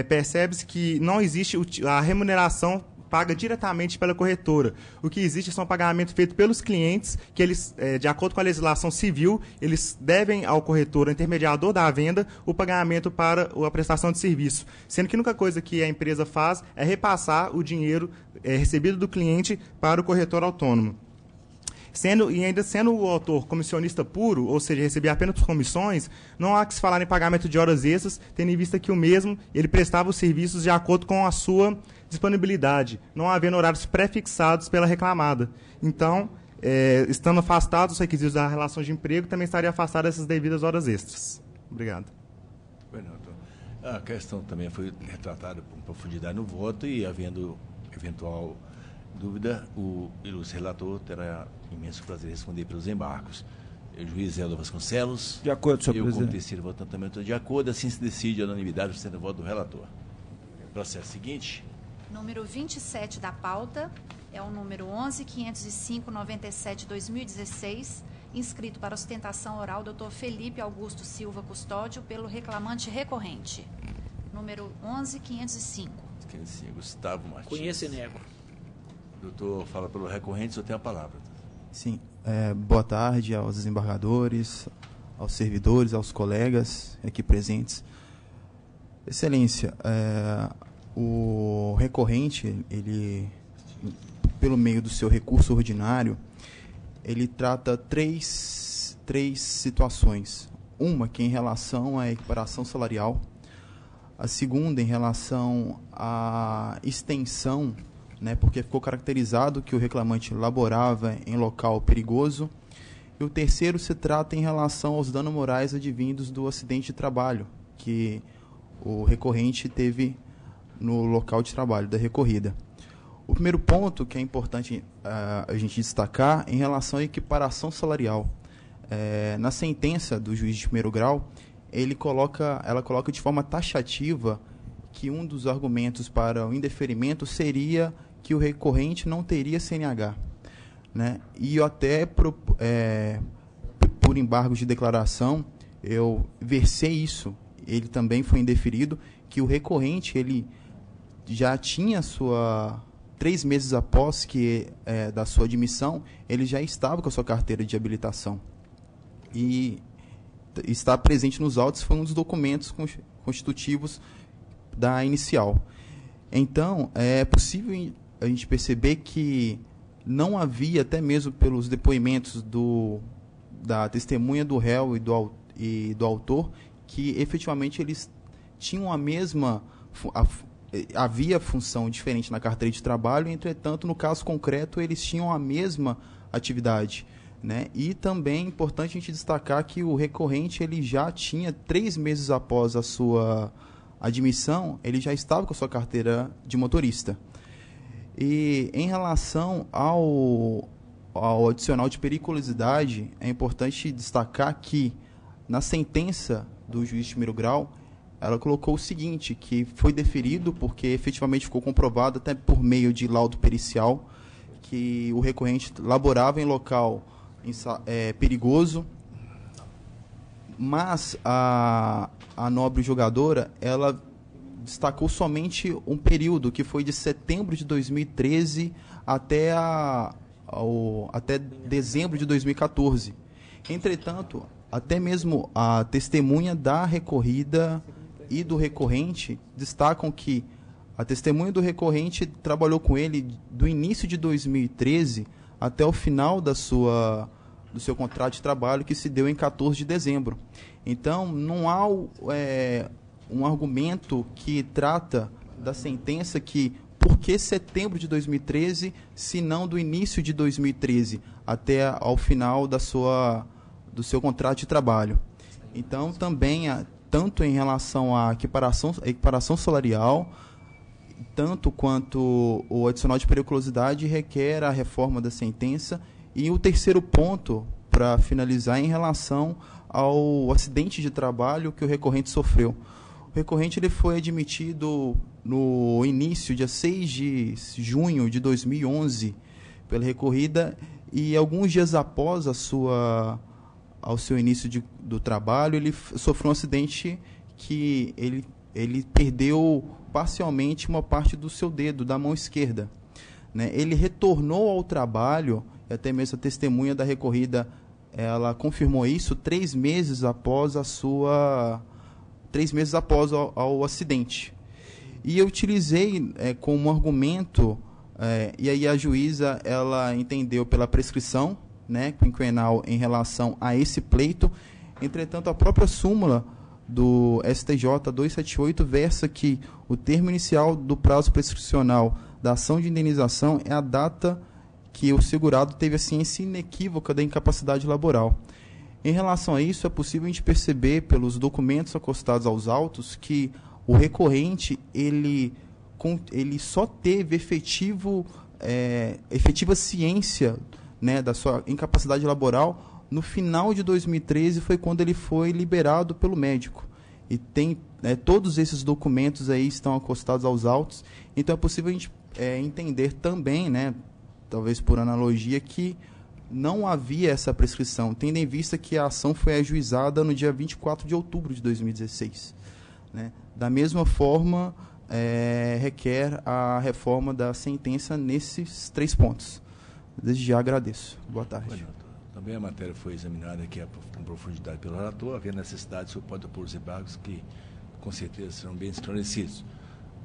percebe-se que não existe a remuneração paga diretamente pela corretora. O que existe são pagamentos feitos pelos clientes, que eles, de acordo com a legislação civil, eles devem ao corretor, ao intermediador da venda, o pagamento para a prestação de serviço. Sendo que a única coisa que a empresa faz é repassar o dinheiro recebido do cliente para o corretor autônomo. Ainda sendo o autor comissionista puro, ou seja, receber apenas por comissões, não há que se falar em pagamento de horas extras, tendo em vista que o mesmo ele prestava os serviços de acordo com a sua disponibilidade, não havendo horários pré-fixados pela reclamada. Então, estando afastados os requisitos da relação de emprego, também estaria afastado essas devidas horas extras. Obrigado. A questão também foi retratada com profundidade no voto e, havendo eventual dúvida, o ilustre relator terá imenso prazer em responder pelos embargos. O juiz Helder Vasconcelos. De acordo, senhor presidente. Eu, como terceiro votante, também estou de acordo. Assim se decide a unanimidade, sendo o voto do relator. Processo seguinte. Número 27 da pauta é o número 11.505/97/2016, inscrito para ostentação oral Dr. Felipe Augusto Silva Custódio, pelo reclamante recorrente. Número 11.505. Gustavo Martins. Conheço e nego. Doutor, fala pelo recorrente, só tem a palavra. Sim. Boa tarde aos desembargadores, aos servidores, aos colegas aqui presentes. Excelência, o recorrente, ele, pelo meio do seu recurso ordinário, ele trata três situações. Uma que é em relação à equiparação salarial, a segunda em relação à extensão, né, porque ficou caracterizado que o reclamante laborava em local perigoso, e o terceiro se trata em relação aos danos morais advindos do acidente de trabalho que o recorrente teve no local de trabalho da recorrida. O primeiro ponto que é importante a gente destacar em relação à equiparação salarial. Na sentença do juiz de primeiro grau, ela coloca de forma taxativa que um dos argumentos para o indeferimento seria que o recorrente não teria CNH, né? E eu até, por embargo de declaração, eu versei isso, ele também foi indeferido, que o recorrente ele já tinha 3 meses após da sua admissão, ele já estava com a sua carteira de habilitação. E estar presente nos autos foi um dos documentos constitutivos da inicial. Então, é possível a gente perceber que não havia, até mesmo pelos depoimentos da testemunha do réu e do autor, que efetivamente eles tinham a mesma... havia função diferente na carteira de trabalho, entretanto, no caso concreto, eles tinham a mesma atividade, né? E também é importante a gente destacar que o recorrente ele já tinha 3 meses após a sua admissão, ele já estava com a sua carteira de motorista. E em relação ao adicional de periculosidade, é importante destacar que na sentença do juiz de primeiro grau, ela colocou o seguinte, que foi deferido porque efetivamente ficou comprovado até por meio de laudo pericial que o recorrente laborava em local perigoso, mas a nobre julgadora, ela destacou somente um período que foi de setembro de 2013 até dezembro de 2014. Entretanto, até mesmo a testemunha da recorrida e do recorrente destacam que a testemunha do recorrente trabalhou com ele do início de 2013 até o final do seu contrato de trabalho, que se deu em 14 de dezembro. Então, não há um argumento que trata da sentença que por que setembro de 2013, se não do início de 2013 até ao final do seu contrato de trabalho. Então, também, tanto em relação à equiparação salarial, tanto quanto o adicional de periculosidade requer a reforma da sentença. E o terceiro ponto, para finalizar, em relação ao acidente de trabalho que o recorrente sofreu. O recorrente ele foi admitido no início, dia 6 de junho de 2011, pela recorrida, e alguns dias após ao seu início do trabalho, ele sofreu um acidente que ele perdeu parcialmente uma parte do seu dedo, da mão esquerda, né? Ele retornou ao trabalho, até mesmo a testemunha da recorrida, ela confirmou isso 3 meses após ao acidente. E eu utilizei como argumento, e aí a juíza ela entendeu pela prescrição, né, quinquenal em relação a esse pleito. Entretanto, a própria súmula do STJ 278 versa que o termo inicial do prazo prescricional da ação de indenização é a data que o segurado teve a ciência inequívoca da incapacidade laboral. Em relação a isso, é possível a gente perceber pelos documentos acostados aos autos que o recorrente ele só teve efetivo efetiva ciência, né, da sua incapacidade laboral, no final de 2013 foi quando ele foi liberado pelo médico. E tem todos esses documentos aí estão acostados aos autos. Então é possível a gente entender também, né, talvez por analogia, que não havia essa prescrição, tendo em vista que a ação foi ajuizada no dia 24 de outubro de 2016. Né? Da mesma forma, requer a reforma da sentença nesses 3 pontos. Desde já agradeço. Boa tarde. Também a matéria foi examinada aqui com profundidade pelo relator, havendo necessidade, o senhor pode opor os embargos que, com certeza, serão bem esclarecidos.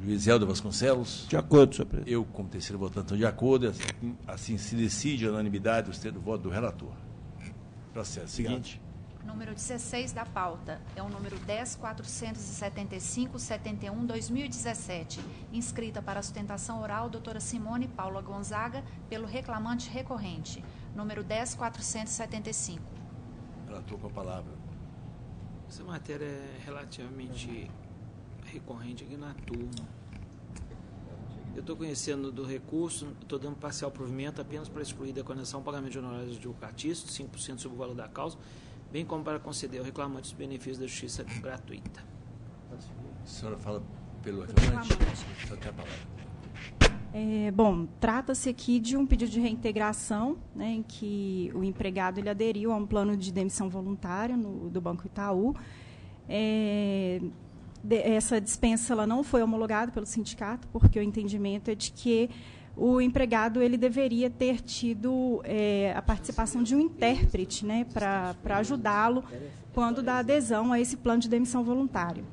Juiz Helder Vasconcelos. De acordo, senhor presidente. Eu, como terceiro votante, estou de acordo. Assim se decide a unanimidade o voto do relator. Processo seguinte. Número 16 da pauta é o número 10.475.71/2017, inscrita para sustentação oral doutora Simone Paula Gonzaga, pelo reclamante recorrente. Número 10.475. Relator com a palavra. Essa matéria é relativamente recorrente aqui na turma. Eu estou conhecendo do recurso, estou dando parcial provimento apenas para excluir da condenação pagamento de honorários advocatícios, 5% sobre o valor da causa, bem como para conceder ao reclamante os benefícios da justiça gratuita. A senhora fala pelo reclamante? A senhora tem a palavra. Bom, trata-se aqui de um pedido de reintegração, né, em que o empregado ele aderiu a um plano de demissão voluntária do Banco Itaú. Essa dispensa ela não foi homologada pelo sindicato, porque o entendimento é de que o empregado ele deveria ter tido a participação de um intérprete, né, para ajudá-lo quando dá adesão a esse plano de demissão voluntário.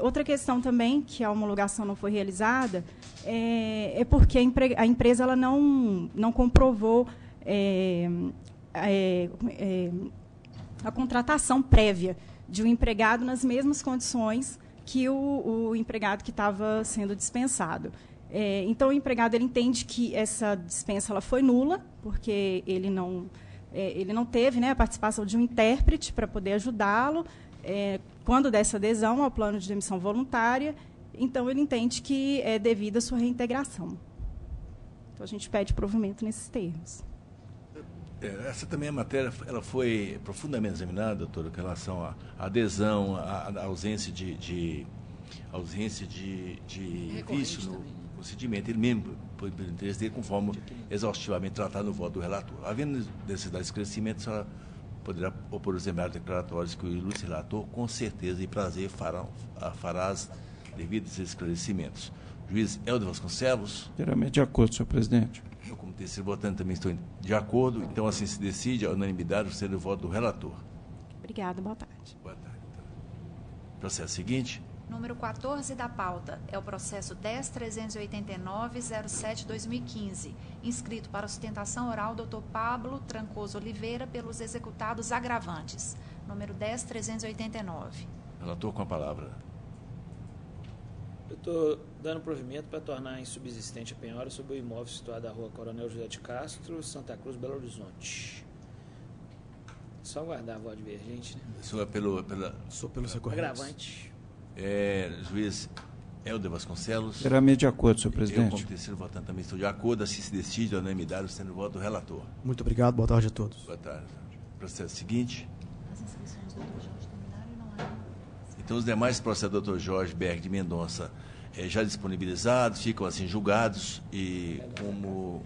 Outra questão também, que a homologação não foi realizada, é porque a empresa ela não comprovou a contratação prévia de um empregado nas mesmas condições que o empregado que estava sendo dispensado. Então, o empregado ele entende que essa dispensa ela foi nula, porque ele não teve, né, a participação de um intérprete para poder ajudá-lo quando dessa adesão ao plano de demissão voluntária. Então, ele entende que é devida a sua reintegração. Então, a gente pede provimento nesses termos. Essa também a matéria ela foi profundamente examinada, doutora, com relação à adesão, à ausência de vício no procedimento. Ele mesmo, por interesse dele, conforme exaustivamente tratado no voto do relator. Havendo necessidade de esclarecimento, a senhora poderá opor os embargos declaratórios que o ilustre relator, com certeza e prazer, fará as devidos esclarecimentos. Juiz Helder Vasconcelos. Inteiramente de acordo, senhor presidente. Eu, como terceiro votante, também estou de acordo. Então, assim se decide a unanimidade o ser o voto do relator. Obrigada, boa tarde. Boa tarde. Processo seguinte. Número 14 da pauta é o processo 10.389.07/2015, inscrito para sustentação oral Dr. Pablo Trancoso Oliveira pelos executados agravantes. Número 10.389. Relator com a palavra. Eu estou dando provimento para tornar insubsistente a penhora sobre o imóvel situado na rua Coronel José de Castro, Santa Cruz, Belo Horizonte. Só aguardar a voz divergente, né? Sou pelo recorrente. Agravante. Juiz Helder Vasconcelos. Inteiramente de acordo, senhor presidente. Eu, como terceiro votante, também estou de acordo. Assim se decide a unanimidade sendo o voto do relator. Muito obrigado, boa tarde a todos. Boa tarde. Processo seguinte. As inscrições do Dr. Jorge terminaram e não há. Então, os demais processos do Dr. Jorge Berg de Mendonça já disponibilizados, ficam assim julgados e como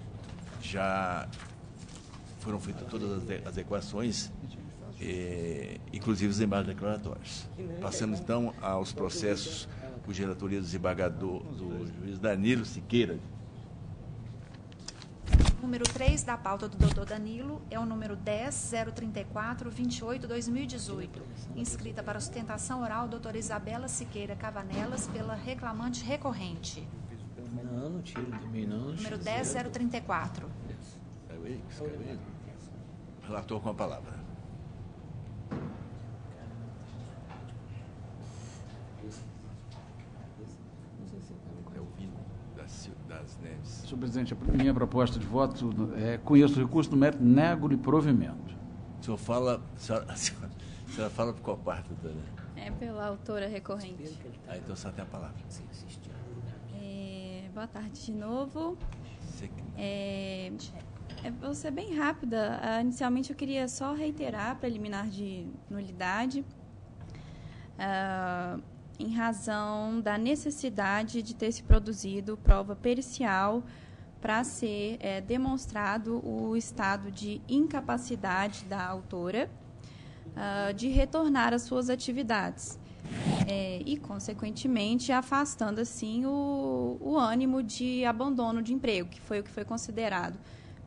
já foram feitas todas as equações, inclusive os embargos declaratórios. Passamos então aos processos por gelatoria do desembargador do juiz Danilo Siqueira. Número 3 da pauta do Dr. Danilo é o número 10.034.28/2018, inscrita para sustentação oral doutora Isabela Siqueira Cavanelas pela reclamante recorrente. Não tiro também, não. Número 10.034. Relator com a palavra. Senhor presidente, a minha proposta de voto conheço o recurso no mérito, nego-lhe provimento. O senhor fala, a senhora fala por qual parte, doutora? É pela autora recorrente. Então a senhora tem a palavra. Boa tarde de novo. Vou ser bem rápida. Inicialmente, eu queria só reiterar a preliminar de nulidade, em razão da necessidade de ter se produzido prova pericial para ser demonstrado o estado de incapacidade da autora de retornar às suas atividades. E, consequentemente, afastando, assim, o ânimo de abandono de emprego, que foi o que foi considerado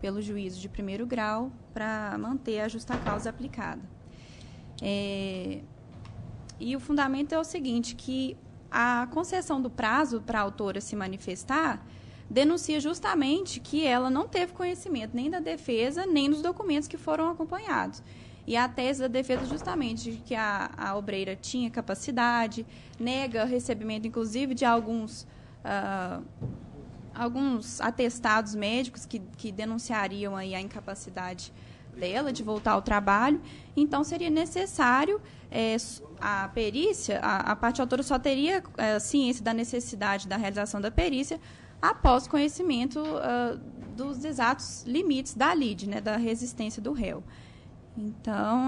pelo juízo de primeiro grau para manter a justa causa aplicada. E o fundamento é o seguinte, que a concessão do prazo para a autora se manifestar denuncia justamente que ela não teve conhecimento nem da defesa, nem dos documentos que foram acompanhados. E a tese da defesa justamente de que a obreira tinha capacidade, nega recebimento, inclusive, de alguns atestados médicos que denunciariam aí a incapacidade dela de voltar ao trabalho. Então, seria necessário a perícia, a parte autora só teria ciência da necessidade da realização da perícia após conhecimento dos exatos limites da lide, né, da resistência do réu. Então,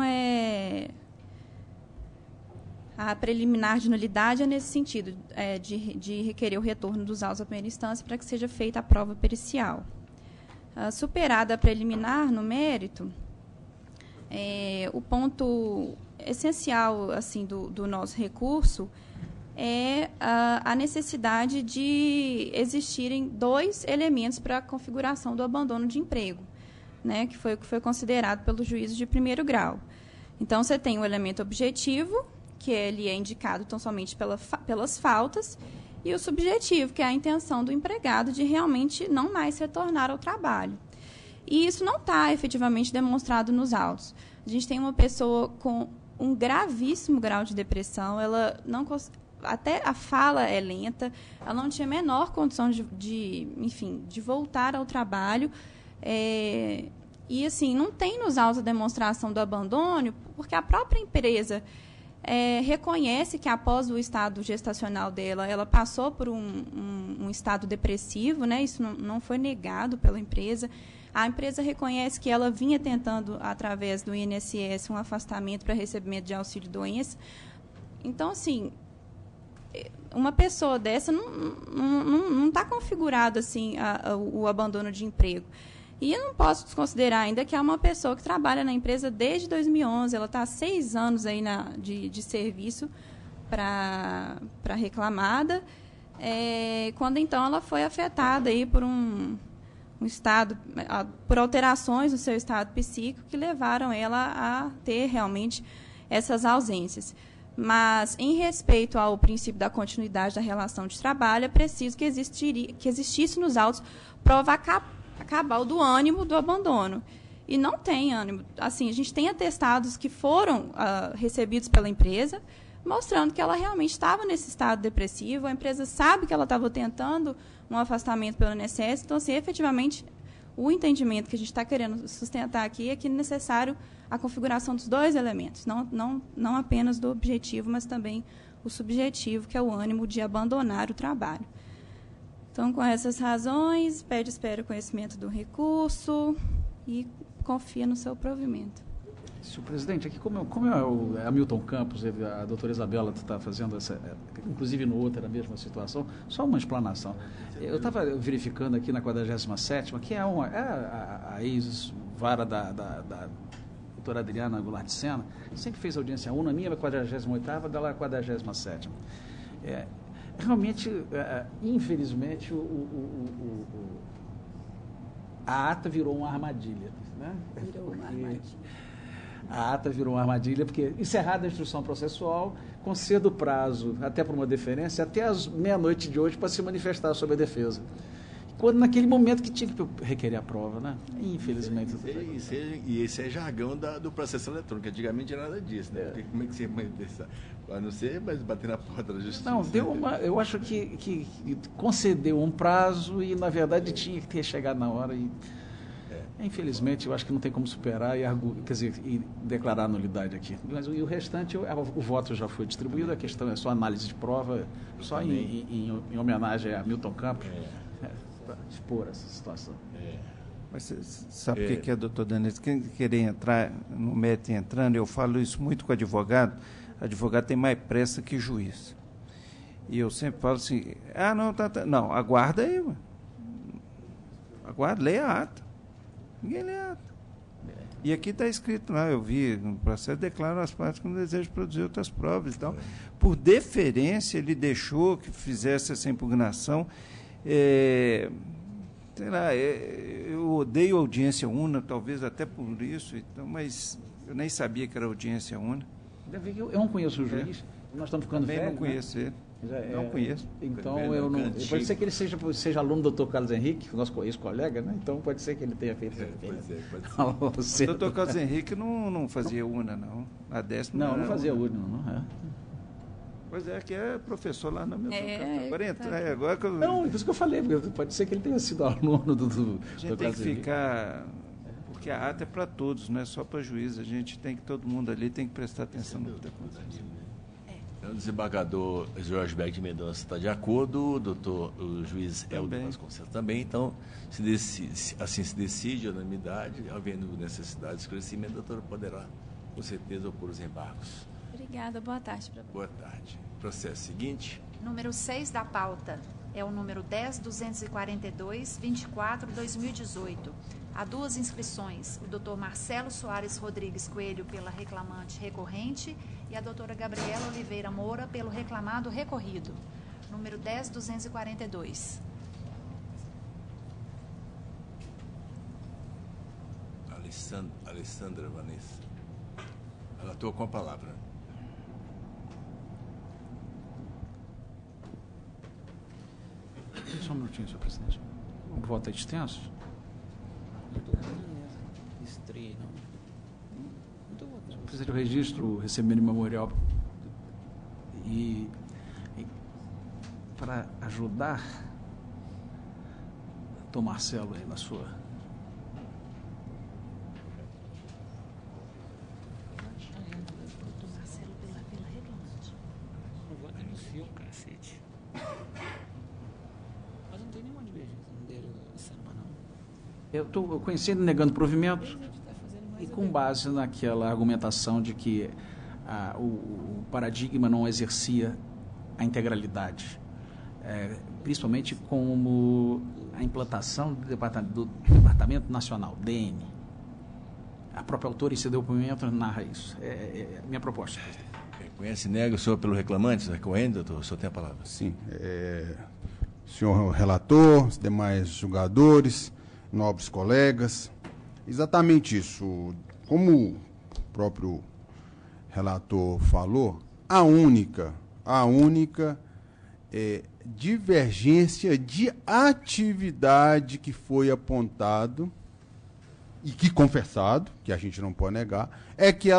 a preliminar de nulidade é nesse sentido, de requerer o retorno dos autos à primeira instância para que seja feita a prova pericial. Superada a preliminar no mérito, o ponto essencial assim, do nosso recurso é a necessidade de existirem 2 elementos para a configuração do abandono de emprego, né, que foi o que foi considerado pelo juízo de primeiro grau. Então, você tem o elemento objetivo, que ele é indicado tão somente pelas faltas, e o subjetivo, que é a intenção do empregado de realmente não mais retornar ao trabalho. E isso não está efetivamente demonstrado nos autos. A gente tem uma pessoa com um gravíssimo grau de depressão, ela não até a fala é lenta, ela não tinha a menor condição de voltar ao trabalho. E, assim, não tem nos autos a demonstração do abandono, porque a própria empresa reconhece que, após o estado gestacional dela, ela passou por um estado depressivo, né? Isso não foi negado pela empresa. A empresa reconhece que ela vinha tentando, através do INSS, um afastamento para recebimento de auxílio-doença. Então, assim, uma pessoa dessa não está configurado assim, o abandono de emprego. E eu não posso desconsiderar ainda que é uma pessoa que trabalha na empresa desde 2011, ela está há 6 anos aí de serviço para reclamada, quando então ela foi afetada aí por um estado, por alterações no seu estado psíquico que levaram ela a ter realmente essas ausências. Mas, em respeito ao princípio da continuidade da relação de trabalho, é preciso que existisse nos autos prova cabal do ânimo do abandono. E não tem ânimo. Assim, a gente tem atestados que foram recebidos pela empresa, mostrando que ela realmente estava nesse estado depressivo, a empresa sabe que ela estava tentando um afastamento pelo INSS, então, assim, efetivamente, o entendimento que a gente está querendo sustentar aqui é que é necessário a configuração dos 2 elementos, não apenas do objetivo, mas também o subjetivo, que é o ânimo de abandonar o trabalho. Então, com essas razões, espero o conhecimento do recurso e confia no seu provimento. Senhor presidente, aqui como é o Hamilton Campos, a doutora Isabela está fazendo inclusive no outro era a mesma situação, só uma explanação. Eu estava verificando aqui na 47ª, que é a ex-vara da doutora Adriana Goulart de Sena, sempre fez audiência 1, na minha 48ª, dela 47ª. Realmente, infelizmente, a ata virou uma armadilha. Né? Virou uma armadilha. A ata virou uma armadilha, porque encerrada a instrução processual, conceda o prazo, até por uma deferência, até às meia-noite de hoje para se manifestar sobre a defesa. Quando naquele momento que tinha que requerer a prova, né? Infelizmente. E esse é jargão do processo eletrônico. Antigamente não era nada disso, né? Porque como é que você manifesta? A não ser, mas bater na porta da justiça. Não, eu acho que concedeu um prazo e, na verdade, tinha que ter chegado na hora e... Infelizmente, eu acho que não tem como superar e declarar a nulidade aqui. Mas o restante, o voto já foi distribuído, a questão é só análise de prova, só em homenagem a Hamilton Campos. para expor essa situação. Mas você sabe o que é, doutor Danilo? Quem querer entrar no mérito entrando, eu falo isso muito com advogado. Advogado tem mais pressa que juiz. E eu sempre falo assim, não, aguarda aí, mano. Aguarda, leia a ata. Ninguém lê a ata. E aqui está escrito lá, eu vi, no processo declaram as partes com desejo de produzir outras provas e tal. Por deferência, ele deixou que fizesse essa impugnação. Sei lá, eu odeio audiência una, talvez até por isso, então, mas eu nem sabia que era audiência una. Eu não conheço o juiz, nós estamos ficando velhos. Não conheço ele. Não conheço. Então, eu não. Pode ser que ele seja aluno do Dr. Carlos Henrique, nosso ex-colega, né? Então pode ser que ele tenha feito pode ser. O Dr. Carlos Henrique não fazia UNA, não. A 10ª não fazia UNA, não. Pois é, que é professor lá na minha agora que eu... Não, por isso que eu falei, pode ser que ele tenha sido aluno do A gente tem que ficar... Porque a ata é para todos, não é só para juiz. A gente tem que, todo mundo ali tem que prestar atenção no que está acontecendo. O desembargador Jorge Beck de Mendonça está de acordo, o juiz Helder Vasconcelos também. Então, assim se decide a unanimidade, havendo necessidade de esclarecimento, a doutora poderá, com certeza, opor os embargos. Obrigada, boa tarde para você. Boa tarde. Processo seguinte. Número 6 da pauta é o número 10.242-24/2018. Há duas inscrições, o doutor Marcelo Soares Rodrigues Coelho pela reclamante recorrente e a doutora Gabriela Oliveira Moura pelo reclamado recorrido. Número 10.242. Alessandra Vanessa. Ela atua com a palavra. Só um minutinho, senhor presidente. O voto é extenso? Presidente, eu registro o recebimento memorial e para ajudar doutor Marcelo aí na sua... Doutor Marcelo pela reclamante. O voto anunciou um cacete. Mas não tem nenhuma divergência dele essa semana, não. Eu estou conhecendo negando provimento e com base naquela argumentação de que o paradigma não exercia a integralidade, principalmente como a implantação do Departamento Nacional, DN. A própria autora, em seu depoimento, narra isso. É a minha proposta. Conhece e nega o senhor pelo reclamante, recorrendo, doutor? O senhor tem a palavra. Sim. Senhor relator, os demais julgadores, nobres colegas, exatamente isso. Como o próprio relator falou, a única divergência de atividade que foi apontado e que confessado, que a gente não pode negar, é que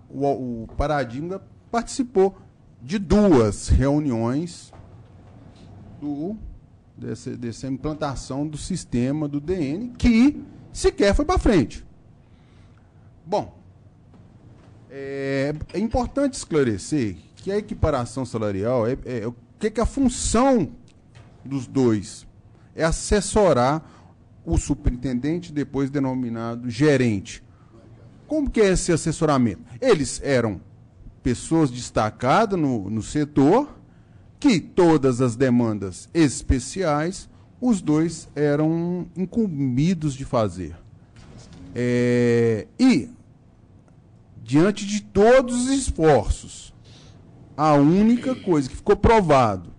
o paradigma participou de 2 reuniões dessa implantação do sistema do DN, que sequer foi para frente. Bom, é importante esclarecer que a equiparação salarial o que a função dos dois é assessorar o superintendente, depois denominado gerente. Como que é esse assessoramento? Eles eram pessoas destacadas no setor, que todas as demandas especiais, os dois eram incumbidos de fazer. E, diante de todos os esforços, a única coisa que ficou provado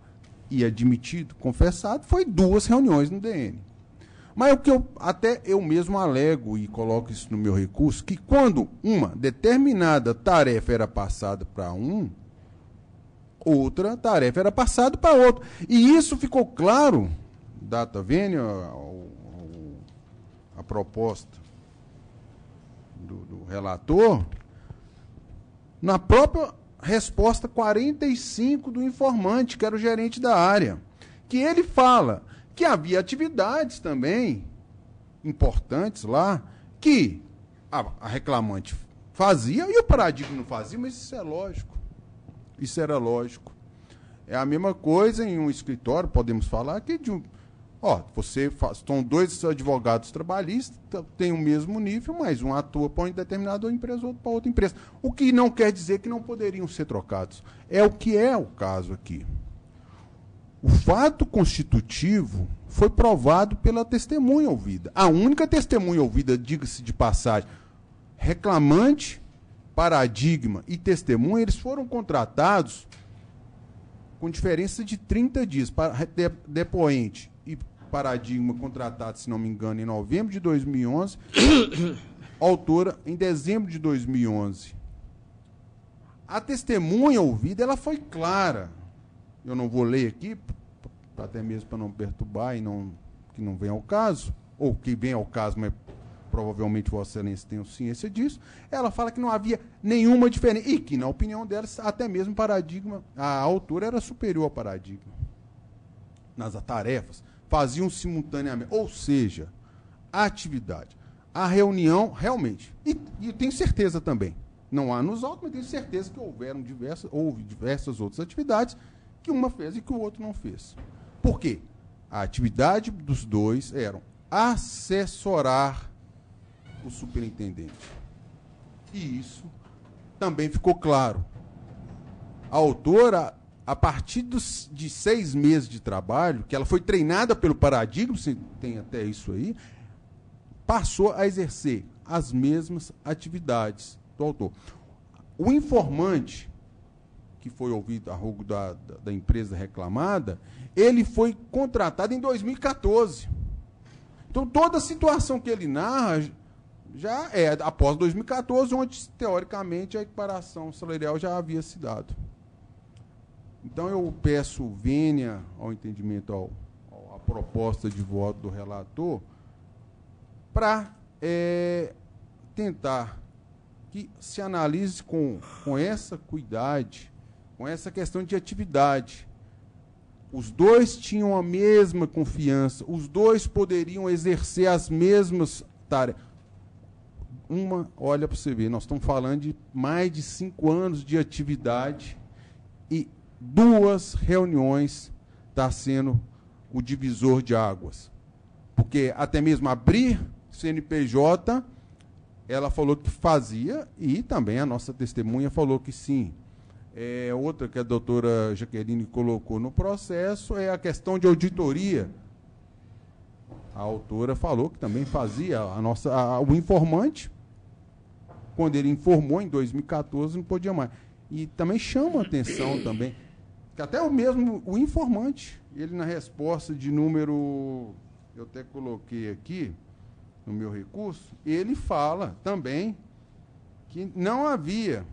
e admitido, confessado, foi 2 reuniões no DN. Mas o que eu mesmo alego e coloco isso no meu recurso, que quando uma determinada tarefa era passada para outra tarefa era passada para outro. E isso ficou claro, data vênia, a proposta do relator, na própria resposta 45 do informante, que era o gerente da área, que ele fala que havia atividades também importantes lá, que a reclamante fazia e o paradigma não fazia, mas isso é lógico. Isso era lógico. É a mesma coisa em um escritório, podemos falar, que Estão 2 advogados trabalhistas, tem o mesmo nível, mas um atua para uma determinada empresa, outro para outra empresa. O que não quer dizer que não poderiam ser trocados. É o que é o caso aqui. O fato constitutivo foi provado pela testemunha ouvida. A única testemunha ouvida, diga-se de passagem, reclamante, paradigma e testemunha, eles foram contratados com diferença de 30 dias. Depoente e paradigma contratado, se não me engano, em novembro de 2011, autora em dezembro de 2011. A testemunha ouvida, ela foi clara. Eu não vou ler aqui, até mesmo para não perturbar e que não venha ao caso, ou que venha ao caso, mas provavelmente Vossa Excelência tem ciência disso. Ela fala que não havia nenhuma diferença, e que, na opinião dela, até mesmo paradigma, a autora era superior ao paradigma nas tarefas, faziam simultaneamente, ou seja, a atividade, a reunião, realmente, e eu tenho certeza também, não há nos autos, mas tenho certeza que houve diversas outras atividades que uma fez e que o outro não fez. Por quê? A atividade dos dois era assessorar o superintendente. E isso também ficou claro. A autora, a partir de 6 meses de trabalho, que ela foi treinada pelo paradigma, tem até isso aí, passou a exercer as mesmas atividades do autor. O informante, que foi ouvido a rogo da empresa reclamada, ele foi contratado em 2014. Então, toda a situação que ele narra já é após 2014, onde, teoricamente, a equiparação salarial já havia se dado. Então, eu peço vênia ao entendimento, à proposta de voto do relator, para tentar que se analise com essa cuidade, com essa questão de atividade. Os dois tinham a mesma confiança, os dois poderiam exercer as mesmas tarefas. Olha para você ver, nós estamos falando de mais de 5 anos de atividade e 2 reuniões está sendo o divisor de águas. Porque até mesmo abrir CNPJ, ela falou que fazia e também a nossa testemunha falou que sim. Outra que a doutora Jaqueline colocou no processo é a questão de auditoria. A autora falou que também fazia o informante, quando ele informou em 2014, não podia mais. E também chama a atenção também, que até o informante, ele na resposta de número, eu até coloquei aqui no meu recurso, ele fala também que não havia,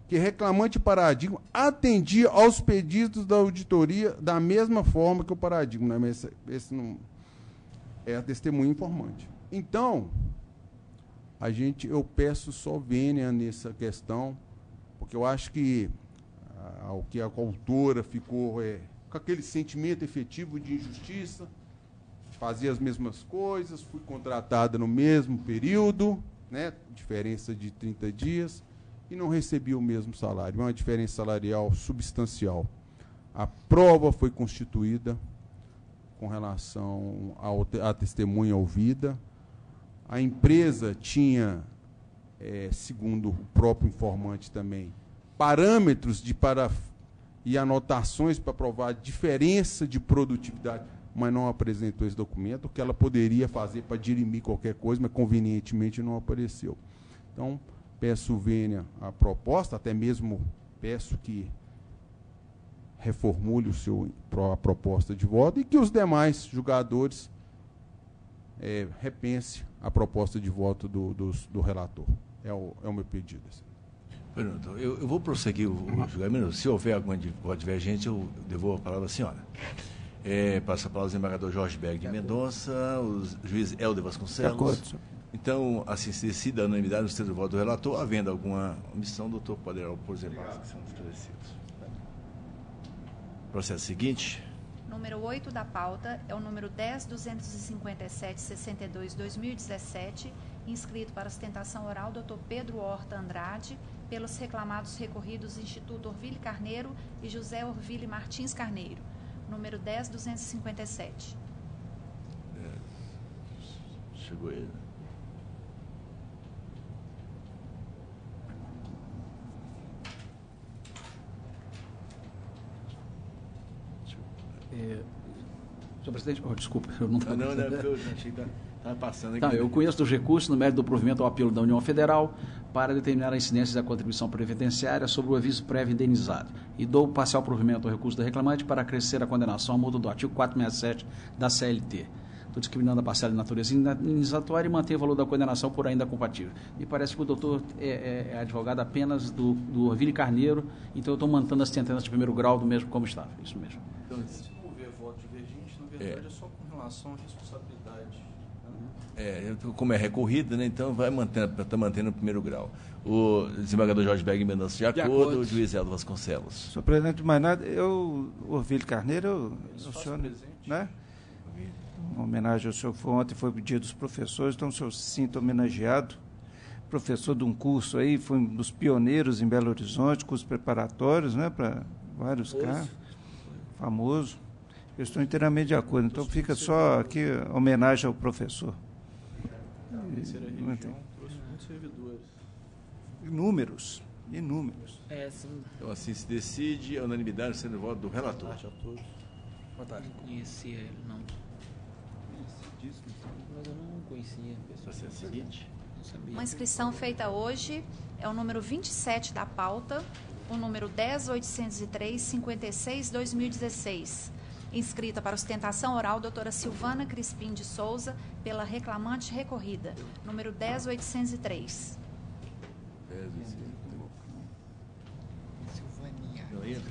que reclamante paradigma atendia aos pedidos da auditoria da mesma forma que o paradigma. Né? Esse não é a testemunha informante. Então, eu peço só vênia nessa questão, porque eu acho que a autora ficou com aquele sentimento efetivo de injustiça, fazia as mesmas coisas, fui contratada no mesmo período, né, diferença de 30 dias, e não recebia o mesmo salário, uma diferença salarial substancial. A prova foi constituída com relação à testemunha ouvida. A empresa tinha, segundo o próprio informante também, parâmetros e anotações para provar a diferença de produtividade, mas não apresentou esse documento, o que ela poderia fazer para dirimir qualquer coisa, mas convenientemente não apareceu. Então, peço vênia à proposta, até mesmo peço que reformule a proposta de voto e que os demais julgadores repense a proposta de voto do relator. É o meu pedido. Pronto, eu vou prosseguir o julgamento. Se houver alguma divergência, eu devolvo a palavra à senhora. Passa a palavra ao desembargador Jorge Berg de Mendonça, o juiz Helder Vasconcelos. De acordo, senhor. Então, assim se decide a unanimidade no sentido do voto do relator. Havendo alguma omissão, o doutor poderá opor os embargos que são esclarecidos. Processo seguinte. Número 8 da pauta é o número 10.257.62/2017, inscrito para sustentação oral Dr. Pedro Horta Andrade, pelos reclamados recorridos Instituto Orville Carneiro e José Orville Martins Carneiro. Número 10.257. Chegou ele. Senhor presidente, desculpa, eu não estava... Não, eu achei que estava passando aqui. Não, eu conheço dos recursos no mérito do provimento ao apelo da União Federal para determinar a incidência da contribuição previdenciária sobre o aviso prévio indenizado e dou parcial provimento ao recurso da reclamante para acrescer a condenação à multa do artigo 467 da CLT. Estou discriminando a parcela de natureza indenizatória e manter o valor da condenação por ainda compatível. Me parece que o doutor é advogado apenas do Orville Carneiro, então eu estou mantendo as sentenças de primeiro grau do mesmo como estava. Isso mesmo. Então, se houver voto divergente, na verdade é só com relação à responsabilidade. Como é recorrida, né? Então está mantendo o primeiro grau. O desembargador Jorge Berg Mendonça de acordo, o juiz Eldo Vasconcelos. Senhor presidente, mais nada, o Orville Carneiro, o senhor, né? Uma homenagem ao senhor, ontem foi o dia dos professores, então o senhor se sinta homenageado. Professor de um curso aí, foi um dos pioneiros em Belo Horizonte, cursos preparatórios, né, para vários cargos, famoso. Eu estou inteiramente de acordo, então fica só aqui a homenagem ao professor. Muitos servidores. Inúmeros. Então assim se decide a unanimidade sendo o voto do relator. Boa tarde a todos. Boa tarde. Não conhecia ele, não. Mas eu não conhecia a pessoa. Processo seguinte. Uma inscrição feita hoje é o número 27 da pauta, o número 10.803.56/2016. Inscrita para ostentação oral, doutora Silvana Crispim de Souza, pela reclamante recorrida, número 10.803.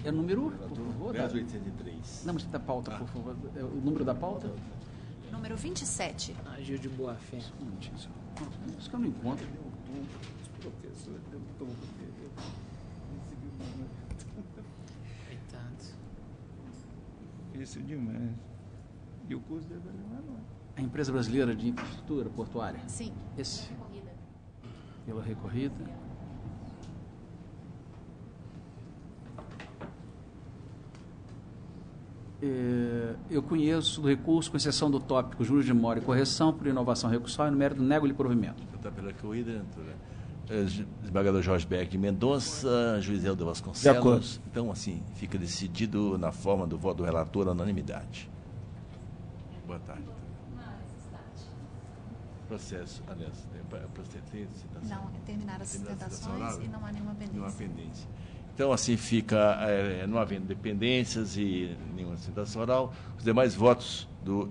É o número, por favor? 10.803. Não, mas da pauta, por favor. É o número da pauta? Número 27. Agir de boa fé. Isso que eu não encontro. Coitados. Isso demais. E o curso deve levar lá. A empresa brasileira de infraestrutura portuária? Sim. Esse? Pela recorrida. Eu conheço do recurso, com exceção do tópico juros de memória e correção por inovação recursal e no mérito nego-lhe provimento. Está pela corrida, desembargador Jorge Berg de Mendonça, juiz Eldo Vasconcelos. Então, assim, fica decidido na forma do voto do relator a unanimidade. Boa tarde. Processo, aliás, tem citação? Não, terminaram as sustentações e não há nenhuma pendência. Nenhuma pendência. Então, assim fica, não havendo dependências e nenhuma sustentação oral, os demais votos do